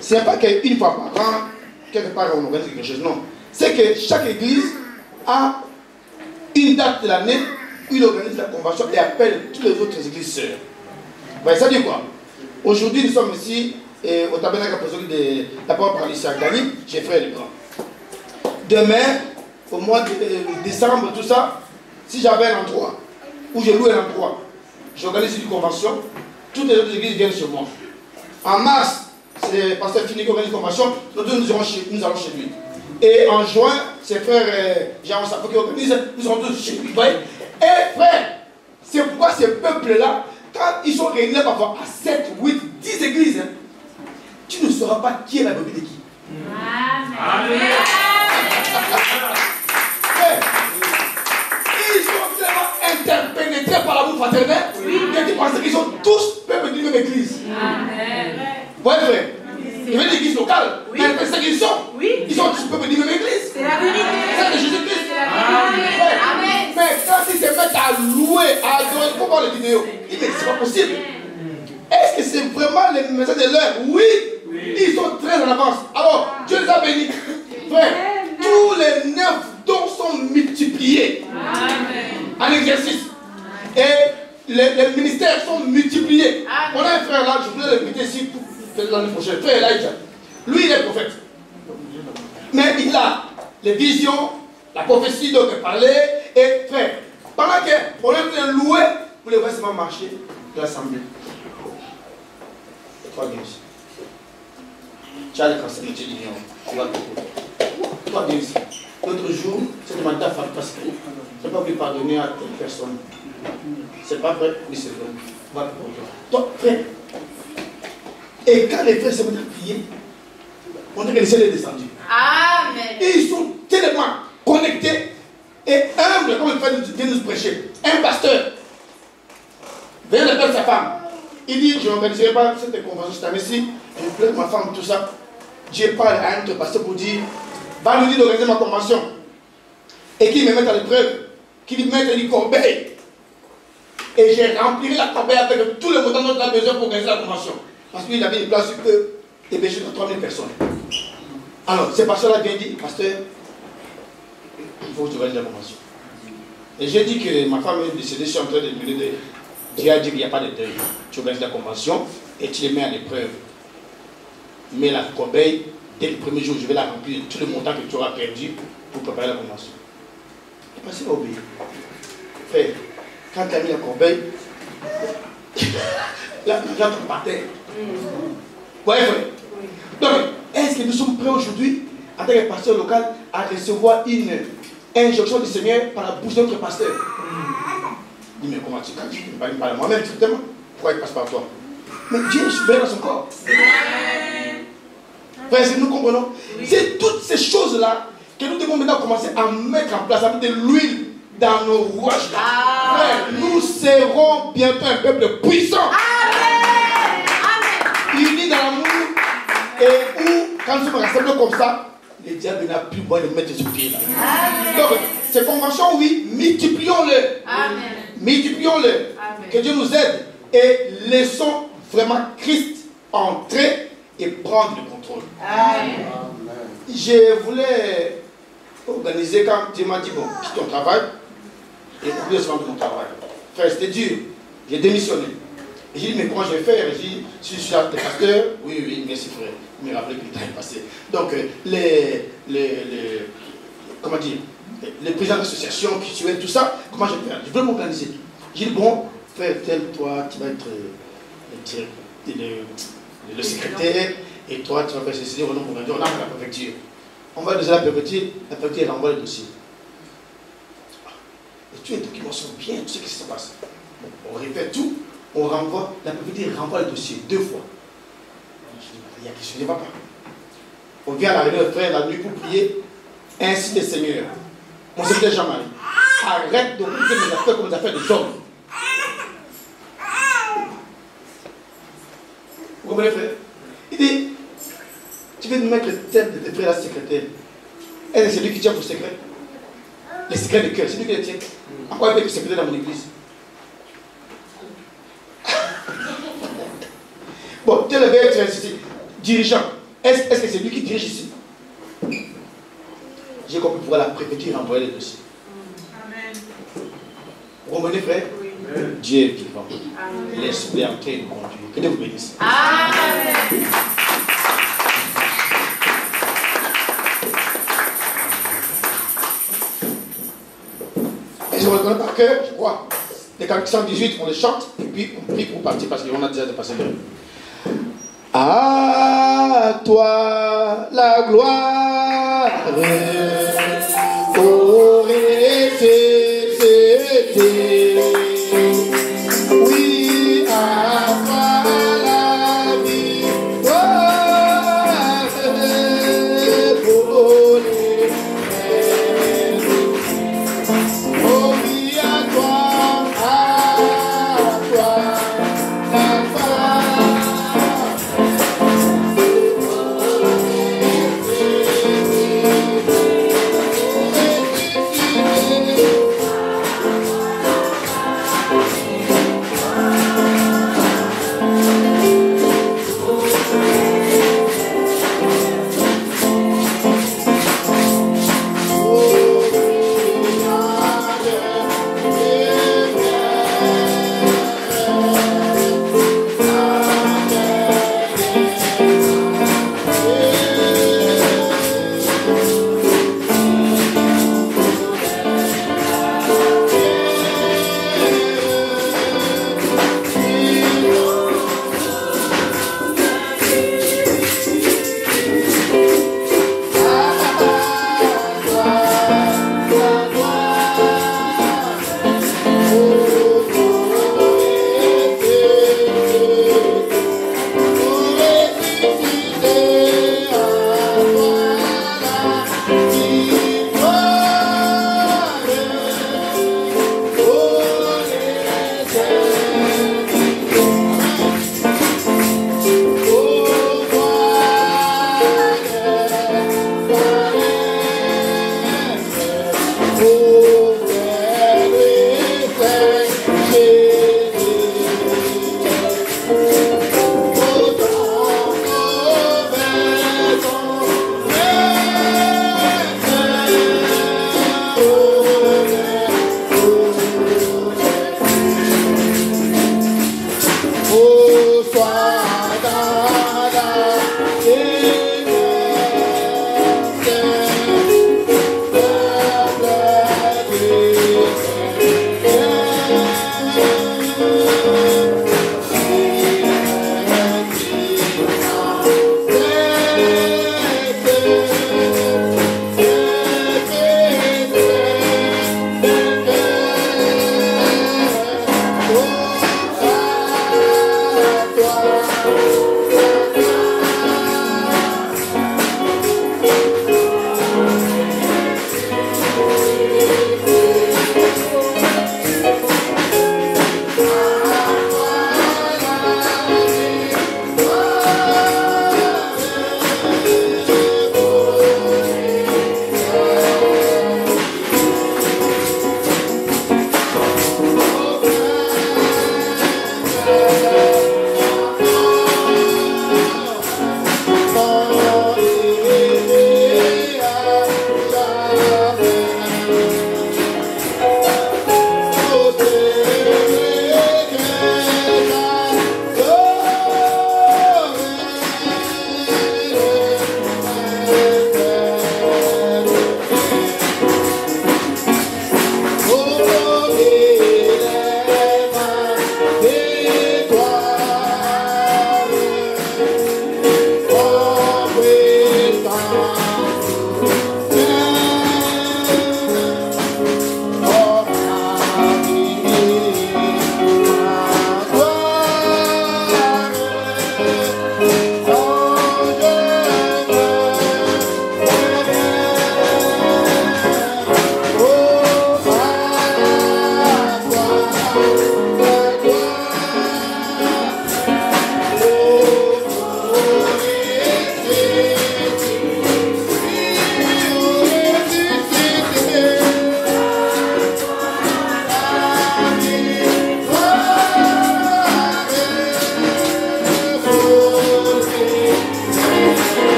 Ce n'est pas qu'une fois par an, quelque part on organise quelque chose, non. C'est que chaque église a une date de l'année où il organise la convention et appelle toutes les autres églises sœurs. Vous voyez, ça dit quoi? Aujourd'hui, nous sommes ici au tabernacle apostolique de la parole par l'Issac Dani, j'ai frère le grand. Demain, au mois de décembre, tout ça, si j'avais un endroit où je loue un endroit, j'organise une convention, toutes les autres églises viennent sur moi. En mars, c'est le pasteur Fini qui organise une convention, nous allons chez lui. Et en juin, c'est frère Jean Sappo qui organise, nous serons tous chez lui. Et frère, c'est pourquoi ces peuples-là, quand ils sont réunis parfois à 7, 8, 10 églises, tu ne sauras pas qui est la brebis de qui. Amen. Ils sont tellement interpénétrés par l'amour fraternel que tu penses qu'ils sont tous peuples d'une même église. Amen. Ouais, frère. Il y a une église locale, mais c'est ça qu'ils sont. Ils sont tous peuples d'une même église. C'est la vérité. C'est de Jésus-Christ. Amen. Mais quand ils se mettent à louer, à adorer, pour voir les vidéos, il dit mais c'est pas possible. Est-ce que c'est vraiment les messages de l'heure? Oui. Ils sont très en avance. Alors, Dieu les a bénis. Frère, tous les 9 dons sont multipliés en exercice. Et les ministères sont multipliés. On a un frère là, je voulais l'inviter ici pour l'année prochaine. Frère Elijah. Lui, il est prophète. Mais il a les visions, la prophétie dont il parlait. Et frère, pendant qu'on est en train de louer, vous les voyez seulement marcher de l'assemblée. Toi, bien ici. Tu as les cancers, tu dis non. Toi, bien ici. L'autre jour, c'est demandé à faire parce que je n'ai pas pu pardonner à telle personne. C'est pas vrai? Oui, c'est vrai. Va pour toi. Toi, frère. Et quand les frères se mettent à prier, on dirait que le ciel est descendu. Amen. Et ils sont tellement connectés et humbles, comme le frère vient nous prêcher. Un pasteur vient d'appeler sa femme. Il dit, je n'organiserai pas cette convention cette année-ci, je plaide ma femme, tout ça. Dieu parle à un autre pasteur pour dire, va nous dire d'organiser ma convention. Et qu'il me mette à l'épreuve, qu'il me mette une corbeille. Et j'ai rempli la corbeille avec tous les montants dont on a besoin pour organiser la convention. Parce qu'il avait une place où il peut héberger 3000 personnes. Alors, ce pasteur-là vient dire, pasteur, il faut que tu organises la convention. Et j'ai dit que ma femme est décédée, je suis en train de mener de... Dieu a dit qu'il n'y a pas de deuil. Tu organises la convention et tu les mets à l'épreuve. Mais la corbeille, dès le premier jour, je vais la remplir de tout le montant que tu auras perdu pour préparer la convention. Et parce qu'il a obéi. Frère, quand tu as mis la corbeille, l'argent tombe par terre. Ouais, frère. Donc, est-ce que nous sommes prêts aujourd'hui en tant que pasteur local, à recevoir une injonction du Seigneur par la bouche de notre pasteur. Il dit, mais comment tu ne parles pas de moi-même directement? Pourquoi il passe par toi? Mais Dieu est souverain dans son corps. Frère, nous comprenons. C'est toutes ces choses-là que nous devons maintenant commencer à mettre en place, à mettre de l'huile dans nos rouages. Frère, nous serons bientôt un peuple puissant. Unis dans l'amour. Et où, quand nous sommes rassemblés comme ça, le diable n'a plus moyen de mettre sur pied là. Donc, ces conventions, oui, multiplions-le. Multiplions-le. Que Dieu nous aide et laissons vraiment Christ entrer et prendre le contrôle. Amen. Je voulais organiser quand Dieu m'a dit, bon, quitte ton travail et oublie seulement de mon travail. Frère, c'était dur. J'ai démissionné. Et j'ai dit, mais comment je vais faire? J'ai dit, si je suis le pasteur, oui, merci frère. Il me rappelait que le temps est passé. Donc, comment dire, les présidents d'associations qui suivent tout ça, comment je vais faire? Je veux m'organiser. J'ai dit, bon, frère, tel, toi, tu vas être le secrétaire, et toi, tu vas faire ceci, on a la préfecture. On va déjà la préfecture elle envoie le dossier. Et tous les documents sont bien, tu sais ce qui se passe. Bon, on répète tout, on renvoie, la préfecture renvoie le dossier 2 fois. Je dis, il y a quelque chose qui ne va pas. On vient à la réunion de frère la nuit pour prier, ainsi le Seigneur. Mon secrétaire Jean-Marie, arrête de couper mes affaires comme des affaires des hommes. Vous comprenez, frère? Il dit, tu veux nous mettre le thème de tes frères la secrétaire. Elle, c'est lui qui tient vos secrets. Les secrets de cœur, c'est lui qui les tient. En quoi il peut être secrétaire dans mon église? Bon, tu devais être ici, dirigeant. Est-ce que c'est lui qui dirige ici? J'ai compris pourquoi la préfecture envoyait les dossiers. Amen. Vous comprenez, frère? Oui. Dieu est vivant. L'esprit est en train de conduire. Que Dieu vous bénisse. Amen. Et je reconnais par cœur, je crois. Les cantiques 118, on les chante, et puis on prie pour partir parce qu'on a déjà dépassé l'heure. À toi la gloire, ô ressuscité. Oui, à toi la victoire, pour les frères. Oh oui, à toi la gloire.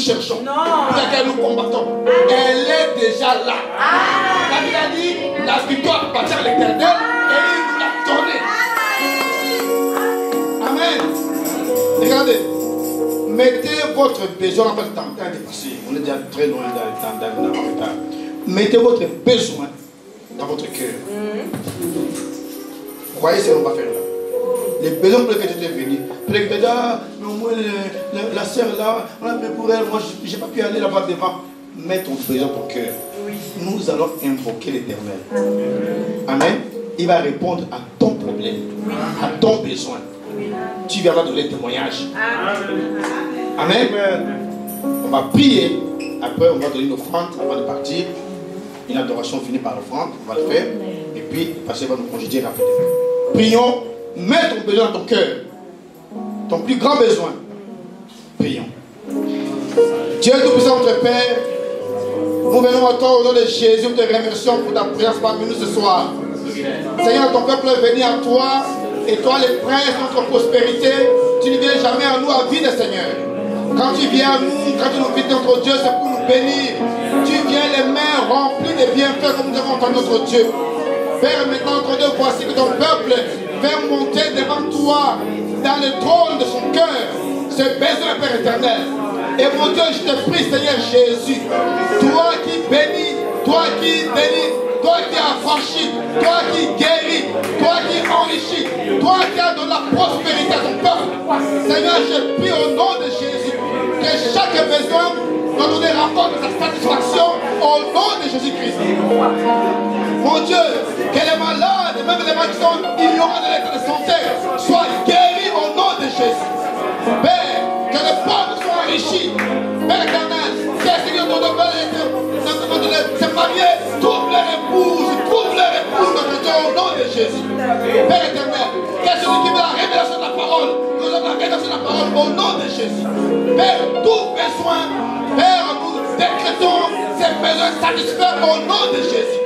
cherchons,
Non.
pour laquelle nous combattons, elle est déjà là. La Bible a dit, la victoire appartient à l'Éternel et il nous l'a donnée. Amen. Regardez, mettez votre besoin, en fait, le temps est dépassé. On est déjà très loin dans le temps. Mettez votre besoin dans votre cœur. Croyez ce qu'on va faire là. Les besoins pour lesquels tu es venu. Peut-être que tu dis, ah, mais au moins la sœur là, on a fait pour elle, moi je n'ai pas pu aller là-bas devant. Mets ton besoin dans ton cœur. Nous allons invoquer l'Éternel. Amen. Il va répondre à ton problème, à ton besoin. Tu viendras donner témoignage. Amen. On va prier. Après, on va donner une offrande avant de partir. Une adoration finie par l'offrande. On va le faire. Et puis, le pasteur va nous congédier rapidement. Prions. Mets ton besoin dans ton cœur. Ton plus grand besoin. Prions. Dieu Tout-Puissant, notre Père, nous venons à toi au nom de Jésus. Nous te remercions pour ta présence parmi nous ce soir. Seigneur, ton peuple est venu à toi. Et toi, les princes de notre prospérité, tu ne viens jamais à nous à vide, Seigneur. Quand tu viens à nous, quand tu nous visites notre Dieu, c'est pour nous bénir. Tu viens les mains remplies de bienfaits comme nous avons entendu notre Dieu. Père, maintenant, notre Dieu, voici que ton peuple fait monter devant toi, dans le trône de son cœur, ce besoin, Père éternel. Et mon Dieu, je te prie, Seigneur Jésus, toi qui bénis, toi qui bénis, toi qui affranchis, toi qui guéris, toi qui enrichis, toi qui as donné la prospérité à ton peuple. Seigneur, je prie au nom de Jésus que chaque besoin doit donner rapport de sa satisfaction au nom de Jésus-Christ. Mon Dieu, que les malades, même les malades qui sont ignorants de l'état de santé, soient guéris au nom de Jésus. Père, que les pauvres soient enrichis. Père éternel, que Seigneur ton Dieu se marier, trouve leur épouse, notre Dieu, au nom de Jésus. Père éternel, que celui qui veut la révélation de la parole, nous avons la révélation de la parole au nom de Jésus. Père, tout besoin, Père, nous décrétons ces besoins satisfaits au nom de Jésus.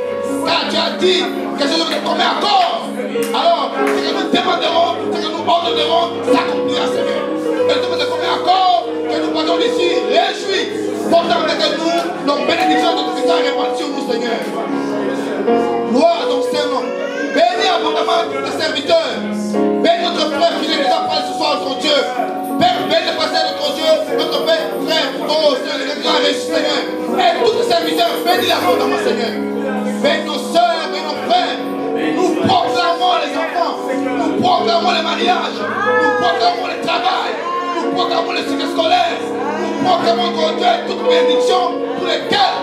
Car tu as dit que ce que nous commet accord. Alors, ce que nous demanderons, ce que nous ordonnerons, s'accomplira, Seigneur. Et tout ce que nous commet accord, que nous partons d'ici, réjouis, portant avec nous nos bénédictions de tout ce qui est répandu sur nous, Seigneur. Gloire à ton Saint-Nom. Bénis abondamment tes serviteurs. Bénis notre frère qui est déjà parlé ce soir, notre Dieu. Père, bénis le pasteur, notre Dieu, notre Père, frère, oh Seigneur, les grands récits, Seigneur. Et tous les serviteurs, bénis abondamment, Seigneur. Bénis nos soeurs et nos frères. Nous proclamons les enfants. Nous proclamons les mariages. Nous proclamons le travail. Nous proclamons les cycles scolaires. Nous proclamons, notre Dieu, toute bénédiction pour lesquelles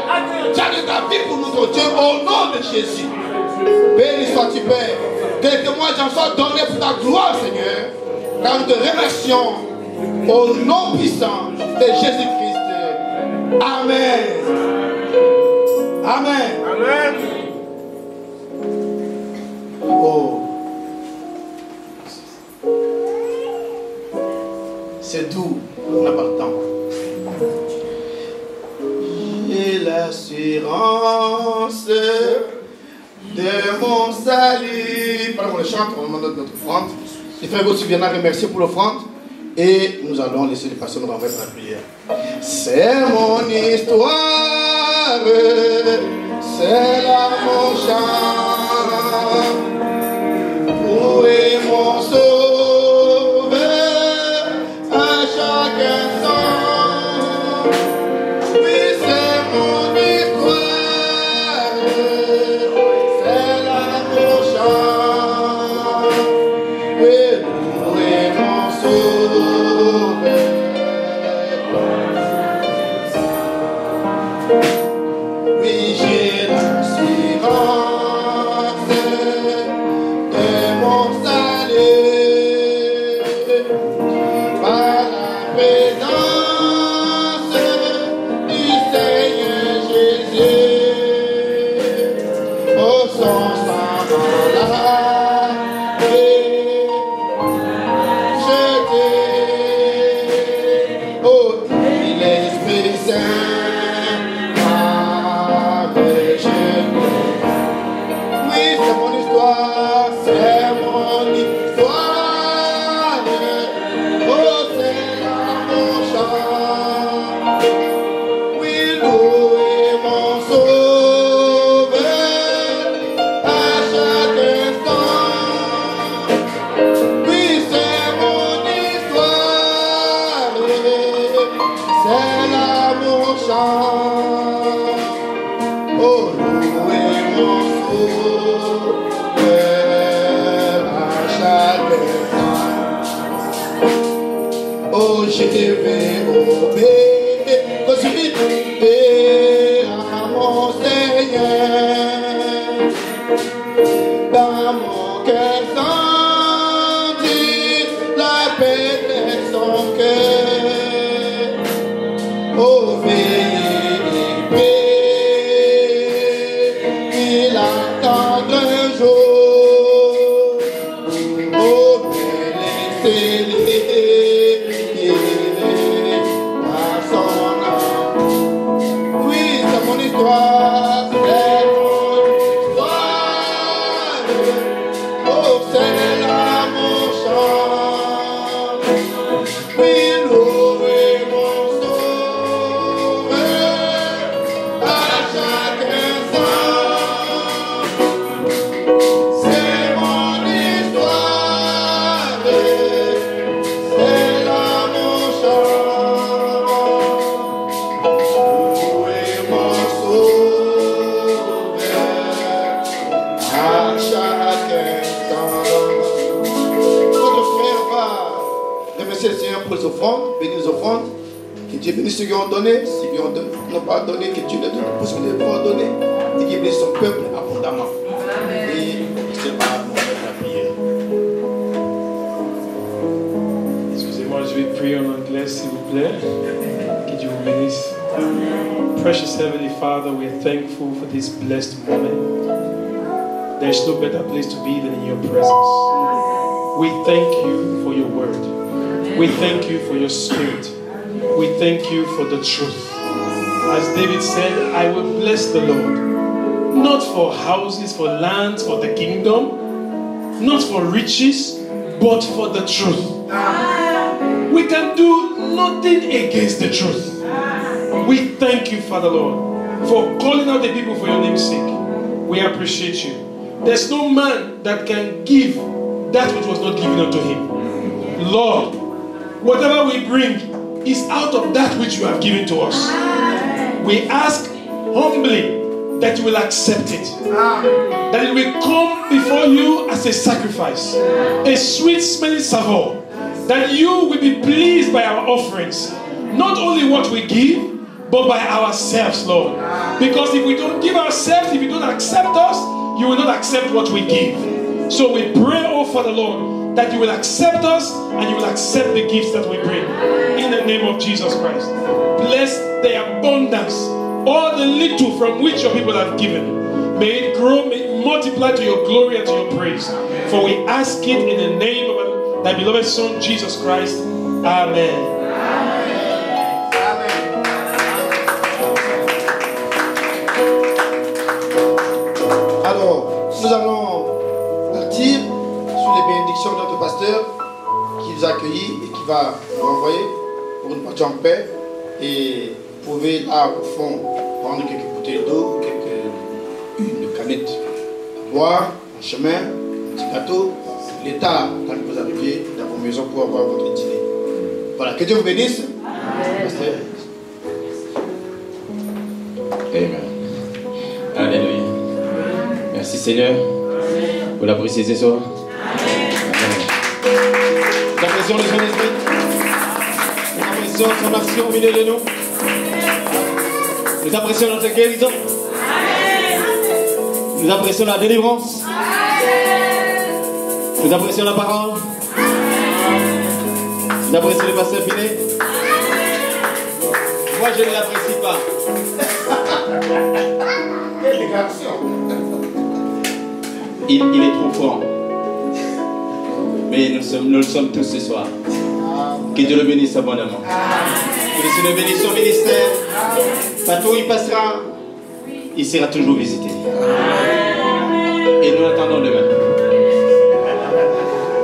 tu as donné ta vie pour notre Dieu au nom de Jésus. Béni sois-tu, Père. Que les témoignages en soient donnés pour ta gloire, Seigneur. Car nous te remercions au nom puissant de Jésus-Christ. Amen. Amen.
Amen.
Oh. C'est doux. On n'a pas le temps. J'ai l'assurance de mon salut. Pendant qu'on le chante, on demande notre offrande. Les frères aussi viennent à remercier pour l'offrande. Et nous allons laisser les personnes nous renverser la prière. C'est mon histoire. C'est là mon chant. Où est mon sauveur à chaque instant? Oui, c'est mon histoire. C'est là mon chant. Oui, où est mon sauveur? Oui, j'ai l'assurance de mon salut par la présence du Seigneur Jésus. Au son sang dans la paix, je t'ai je vais obéir, à mon Seigneur, dans mon cœur sentir la paix de son cœur, obéir, il attendre un jour, obéir, à son âme. Oui, c'est mon histoire, c'est mon histoire. Oh, c'est là mon chant. Oui, louer mon sauveur à chaque instant. C'est mon histoire, c'est là mon chant. Louer mon sauveur à chaque instant. Notre frère va remercier le Seigneur pour les offrandes, bénir les offrandes. Que Dieu bénisse ceux qui ont donné, ceux qui n'ont pas donné, que Dieu les donne pour ce qu'ils ont donné, et qu'il bénisse son peuple abondamment. Et c'est pas mon peuple la prière.
Excusez-moi, je vais prier en anglais, s'il vous plaît. Que Dieu vous bénisse. Precious Heavenly Father, we are thankful for this blessed moment. There's no better place to be than in your presence. We thank you for your word. We thank you for your spirit. We thank you for the truth. As David said, I will bless the Lord. Not for houses, for lands, for the kingdom. Not for riches, but for the truth. We can do nothing against the truth. We thank you, Father Lord, for calling out the people for your name's sake. We appreciate you. There's no man that can give that which was not given unto him. Lord, whatever we bring is out of that which you have given to us. We ask humbly that you will accept it. That it will come before you as a sacrifice, a sweet smelling savour. That you will be pleased by our offerings. Not only what we give, but by ourselves, Lord. Because if we don't give ourselves, if you don't accept us, you will not accept what we give. So we pray, oh Father Lord, that you will accept us and you will accept the gifts that we bring. In the name of Jesus Christ. Bless the abundance, all the little from which your people have given. May it grow, may it multiply to your glory and to your praise. For we ask it in the name of thy beloved Son, Jesus Christ. Amen.
Alors, nous allons partir sur les bénédictions de notre pasteur qui nous a accueillis et qui va nous renvoyer pour nous partir en paix. Et vous pouvez là au fond prendre quelques bouteilles d'eau, une canette à boire, un chemin, un petit gâteau. L'état, quand vous arrivez dans vos maisons pour avoir votre dîner. Voilà, que Dieu vous bénisse. Pasteur.
Amen. Alléluia. Merci Seigneur pour la prière ce soir. Amen. Nous apprécions le Saint-Esprit. Nous apprécions son action au milieu de nous. Nous apprécions notre guérison. Nous apprécions la délivrance. Nous apprécions la parole. Nous apprécions le pasteur Finet. Moi je ne l'apprécie pas.
Quelle garçon.
Il est trop fort. Mais nous le sommes tous ce soir. Que Dieu le bénisse abondamment. Que le Seigneur bénisse son ministère. Partout où il passera, il sera toujours visité. Et nous l'attendons demain.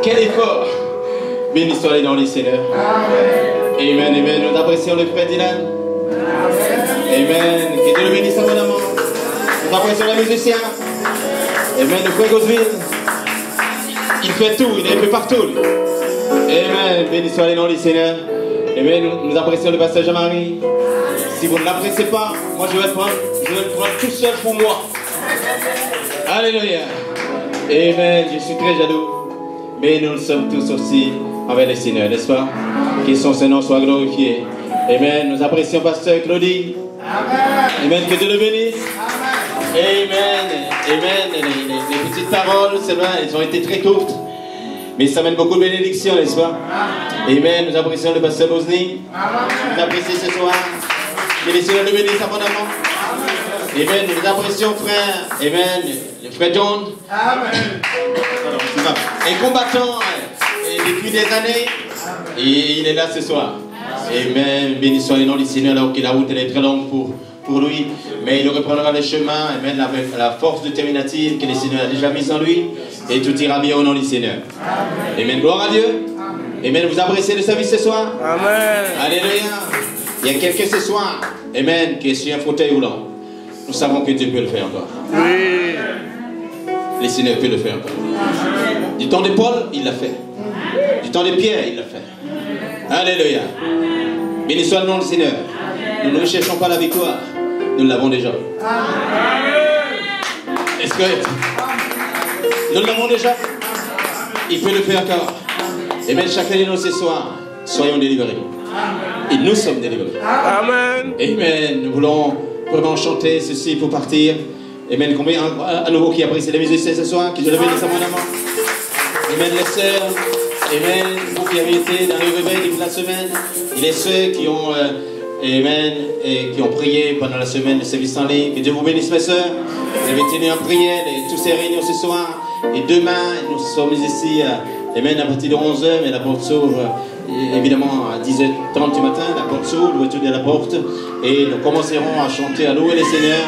Quel effort! Béni soit les noms du Seigneur. Amen, amen. Nous apprécions le frère Dylan. Amen. Que Dieu le bénisse abondamment. Nous apprécions les musiciens. Amen. Le frère Gosville. Il fait tout, il est fait partout. Amen. Béni soit les noms du Seigneur. Amen. Nous apprécions le pasteur Jean-Marie. Si vous ne l'appréciez pas, moi je vais le prendre tout seul pour moi. Alléluia. Amen. Je suis très jaloux. Mais nous le sommes tous aussi avec le Seigneur, n'est-ce pas? Que son Seigneur soit glorifié. Amen. Nous apprécions Pasteur Claudie. Amen. Que Dieu le bénisse. Amen. Amen. Les petites paroles, c'est vrai, elles ont été très courtes. Mais ça mène beaucoup de bénédictions, n'est-ce pas? Amen. Nous apprécions le Pasteur Bosny. Nous apprécions ce soir. Que les Seigneurs le bénissent abondamment. Amen. Nous apprécions frère. Amen. Le frère John. Amen. Un combattant depuis des années. Et il est là ce soir. Amen. Béni soit le nom du Seigneur alors que la route elle est très longue pour lui. Mais il reprendra le chemin. Amen. Avec la force déterminative que le Seigneur a déjà mise en lui. Et tout ira bien au nom du Seigneur. Amen. Gloire à Dieu. Amen. Vous appréciez le service ce soir? Amen. Alléluia. Il y a quelqu'un ce soir. Amen. Qui est sur un fauteuil roulant. Nous savons que Dieu peut le faire encore. Oui. Le Seigneur peut le faire encore. Du temps de Paul, il l'a fait. Du temps de Pierre, il l'a fait. Alléluia. Béni soit le nom du Seigneur. Nous ne cherchons pas la victoire. Nous l'avons déjà. Est-ce que nous l'avons déjà? Il peut le faire encore. Et même chacun de nous ce soir, soyons délivrés. Et nous sommes délivrés. Amen. Amen. Nous voulons vraiment chanter ceci pour partir. Amen. Combien à nouveau qui apprécie la musique ce soir, qui je le bénisse abondamment. Amen les sœurs. Amen. Vous qui avez été dans le réveil de la semaine. Et les ceux qui ont Amen. Et qui ont prié pendant la semaine de service en ligne. Que Dieu vous bénisse mes sœurs. Vous avez tenu en prière tous ces réunions ce soir. Et demain, nous sommes ici Amen, à partir de 11h, mais la porte s'ouvre évidemment à 10h30 du matin. La porte s'ouvre, vous retournez à la porte. Et nous commencerons à chanter, à louer le Seigneur.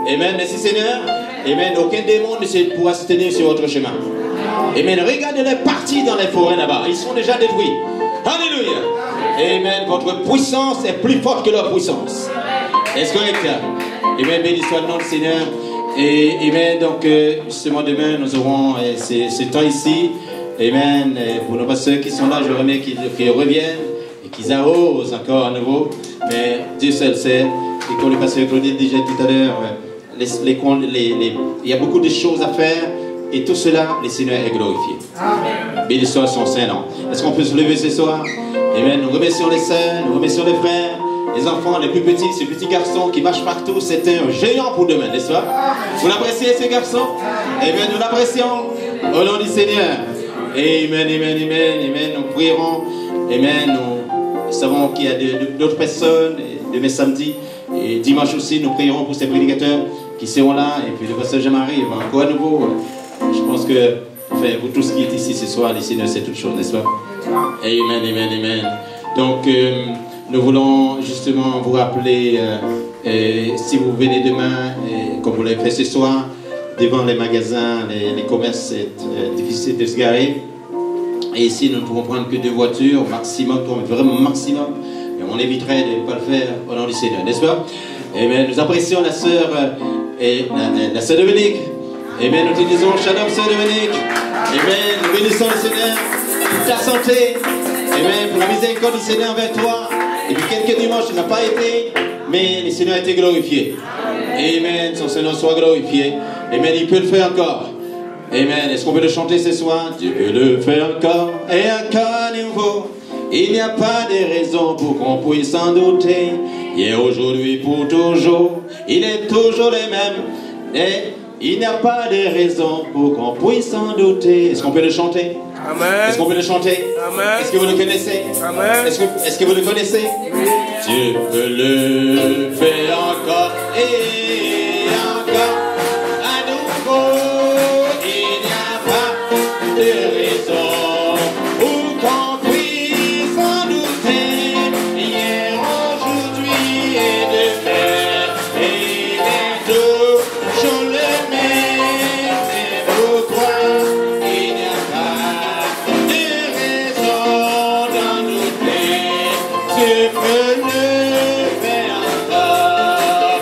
Amen. Merci Seigneur. Amen. Aucun démon ne pourra se tenir sur votre chemin. Amen. Regardez-les partir dans les forêts là-bas. Ils sont déjà détruits. Alléluia. Amen. Votre puissance est plus forte que leur puissance. Est-ce correct? Amen. Béni soit le nom du Seigneur. Et Amen. Donc, justement, demain, nous aurons ce temps ici. Amen. Pour nos pasteurs qui sont là, je remets qu'ils reviennent et qu'ils arrosent encore à nouveau. Mais Dieu seul sait. Et comme le pasteur Claudie disait tout à l'heure, il y a beaucoup de choses à faire. Et tout cela, le Seigneur est glorifié. Amen. Béni soit son Saint-Nom. Est-ce qu'on peut se lever ce soir? Amen. Nous remercions les sœurs, nous remercions les frères, les enfants, les plus petits, ces petits garçons qui marchent partout. C'est un géant pour demain, n'est-ce pas? Vous l'appréciez, ces garçons? Amen. Nous l'apprécions au nom du Seigneur. Amen, amen, amen, amen. Nous prierons. Amen. Nous savons qu'il y a d'autres personnes, demain samedi et dimanche aussi, nous prierons pour ces prédicateurs qui seront là. Et puis le pasteur Jean-Marie va encore à nouveau. Je pense que, enfin, vous tous qui êtes ici ce soir, les Seigneurs, c'est toute chose, n'est-ce pas? Amen, amen, amen. Donc, nous voulons justement vous rappeler, si vous venez demain, comme vous l'avez fait ce soir, devant les magasins, les commerces, c'est difficile de se garer. Et ici, nous ne pouvons prendre que 2 voitures, maximum, vraiment maximum. Et on éviterait de ne pas le faire au nom du Seigneur, n'est-ce pas? Amen. Nous apprécions la sœur Dominique. Amen. Nous te disons shalom, sœur Dominique. Amen. Nous bénissons le Seigneur pour ta santé. Amen. Pour la miséricorde du Seigneur envers toi. Et puis quelques dimanches, tu n'as pas été, mais le Seigneur a été glorifié. Amen. Son Seigneur soit glorifié. Amen. Il peut le faire encore. Amen. Est-ce qu'on peut le chanter ce soir? Dieu peut le faire encore et encore à nouveau. Il n'y a pas de raison pour qu'on puisse s'en douter. Hier, aujourd'hui, pour toujours. Il est toujours le même. Et il n'y a pas de raison pour qu'on puisse s'en douter. Est-ce qu'on peut le chanter? Amen. Est-ce qu'on peut le chanter? Amen. Est-ce que vous le connaissez? Amen. Est-ce que vous le connaissez? Oui. Dieu peut le faire encore et encore à nouveau. Il n'y a pas de raison pour qu'on puisse s'en douter. Hier, aujourd'hui et demain, il est toujours le même. C'est pourquoi il n'y a pas de raison d'en douter. Dieu peut le faire encore.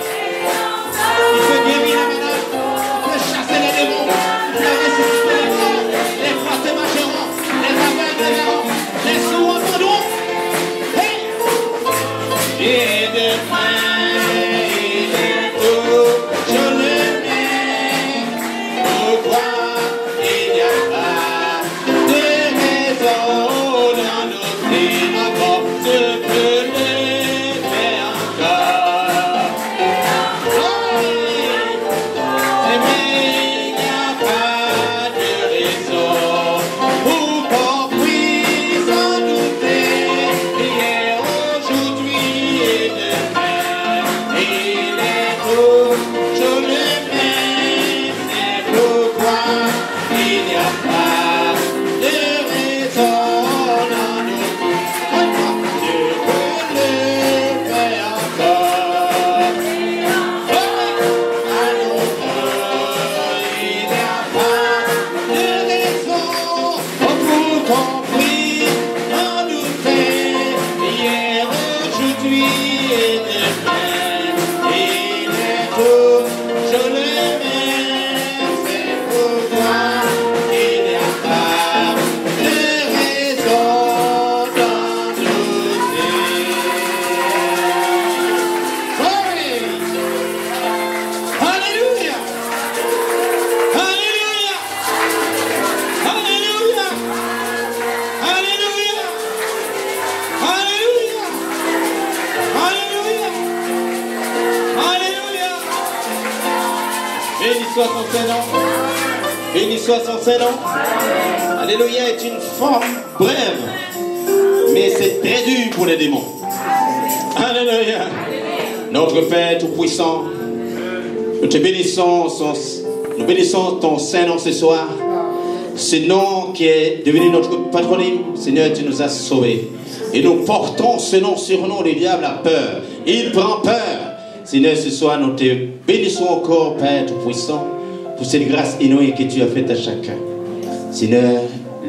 Béni soit son Saint-Nom. Alléluia est une forme brève, mais c'est très dur pour les démons. Alléluia. Notre Père Tout-Puissant, nous te bénissons, nous bénissons ton Saint-Nom ce soir. Ce nom qui est devenu notre patronyme, Seigneur, tu nous as sauvés. Et nous portons ce nom sur nous, le diable a peur. Il prend peur. Seigneur, ce soir, nous te bénissons encore, Père Tout-Puissant, pour cette grâce inouïe que tu as faite à chacun. Seigneur,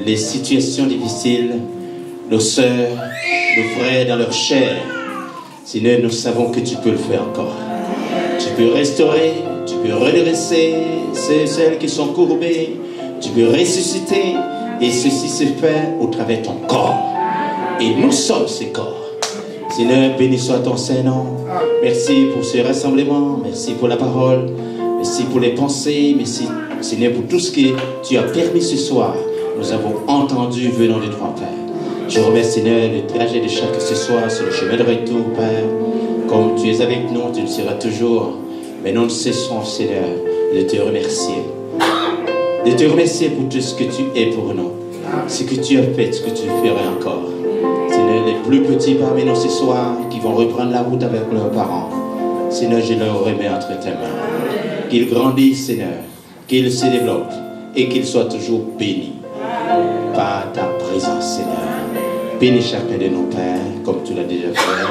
les situations difficiles, nos sœurs, nos frères dans leur chair, Seigneur, nous savons que tu peux le faire encore. Tu peux restaurer, tu peux redresser celles qui sont courbées, tu peux ressusciter, et ceci se fait au travers de ton corps. Et nous sommes ces corps. Seigneur, béni soit ton Saint-Nom. Merci pour ce rassemblement, merci pour la parole, merci pour les pensées, merci Seigneur pour tout ce que tu as permis ce soir. Nous avons entendu venant de toi, Père. Je remercie, Seigneur, le trajet de chacun ce soir sur le chemin de retour, Père. Comme tu es avec nous, tu le seras toujours. Mais nous ne cesserons, Seigneur, de te remercier. De te remercier pour tout ce que tu es pour nous. Ce que tu as fait, ce que tu feras encore. Seigneur, les plus petits parmi nous ce soir, qui vont reprendre la route avec leurs parents. Seigneur, je leur remets entre tes mains. Qu'ils grandissent, Seigneur. Qu'ils se développent. Et qu'ils soient toujours bénis par ta présence, Seigneur. Bénis chacun de nos pères, comme tu l'as déjà fait.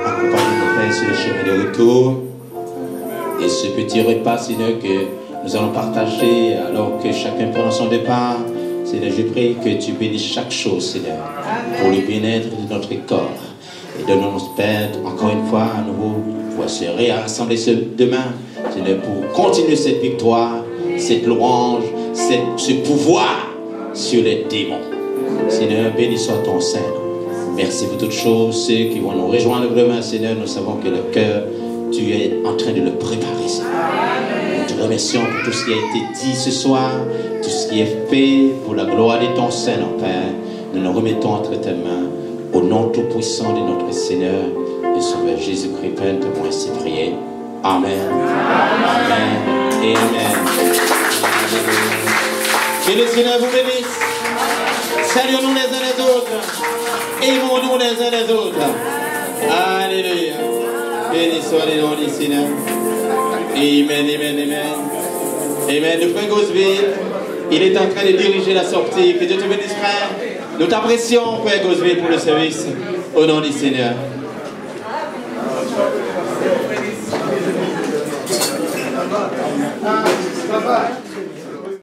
Accompagne nos pères sur le chemin de retour. Et ce petit repas, Seigneur, que nous allons partager alors que chacun prend son départ. Seigneur, je prie que tu bénisses chaque chose, Seigneur, pour le bien-être de notre corps. Et donne-nous, Père, encore une fois, à nouveau, pour se réassembler demain, Seigneur, pour continuer cette victoire, cette louange, ce pouvoir sur les démons. Seigneur, béni soit ton Saint-Nom. Merci pour toutes choses. Ceux qui vont nous rejoindre demain, Seigneur, nous savons que le cœur, tu es en train de le préparer, Seigneur. Nous te remercions pour tout ce qui a été dit ce soir, tout ce qui est fait pour la gloire de ton Saint-Nom, Père. Nous nous remettons entre tes mains, au nom tout-puissant de notre Seigneur et Sauveur Jésus-Christ, Père, nous t'avons ainsi prié. Amen. Amen. Et Amen. Que le Seigneur vous bénisse. Saluons-nous les uns les autres. Aimons-nous les uns les autres. Alléluia. Béni soit le nom du Seigneur. Amen, amen, amen. Amen. Le frère Gosville, il est en train de diriger la sortie. Que Dieu te bénisse, frère. Nous t'apprécions, frère Gosville, pour le service. Au nom du Seigneur. Bye-bye.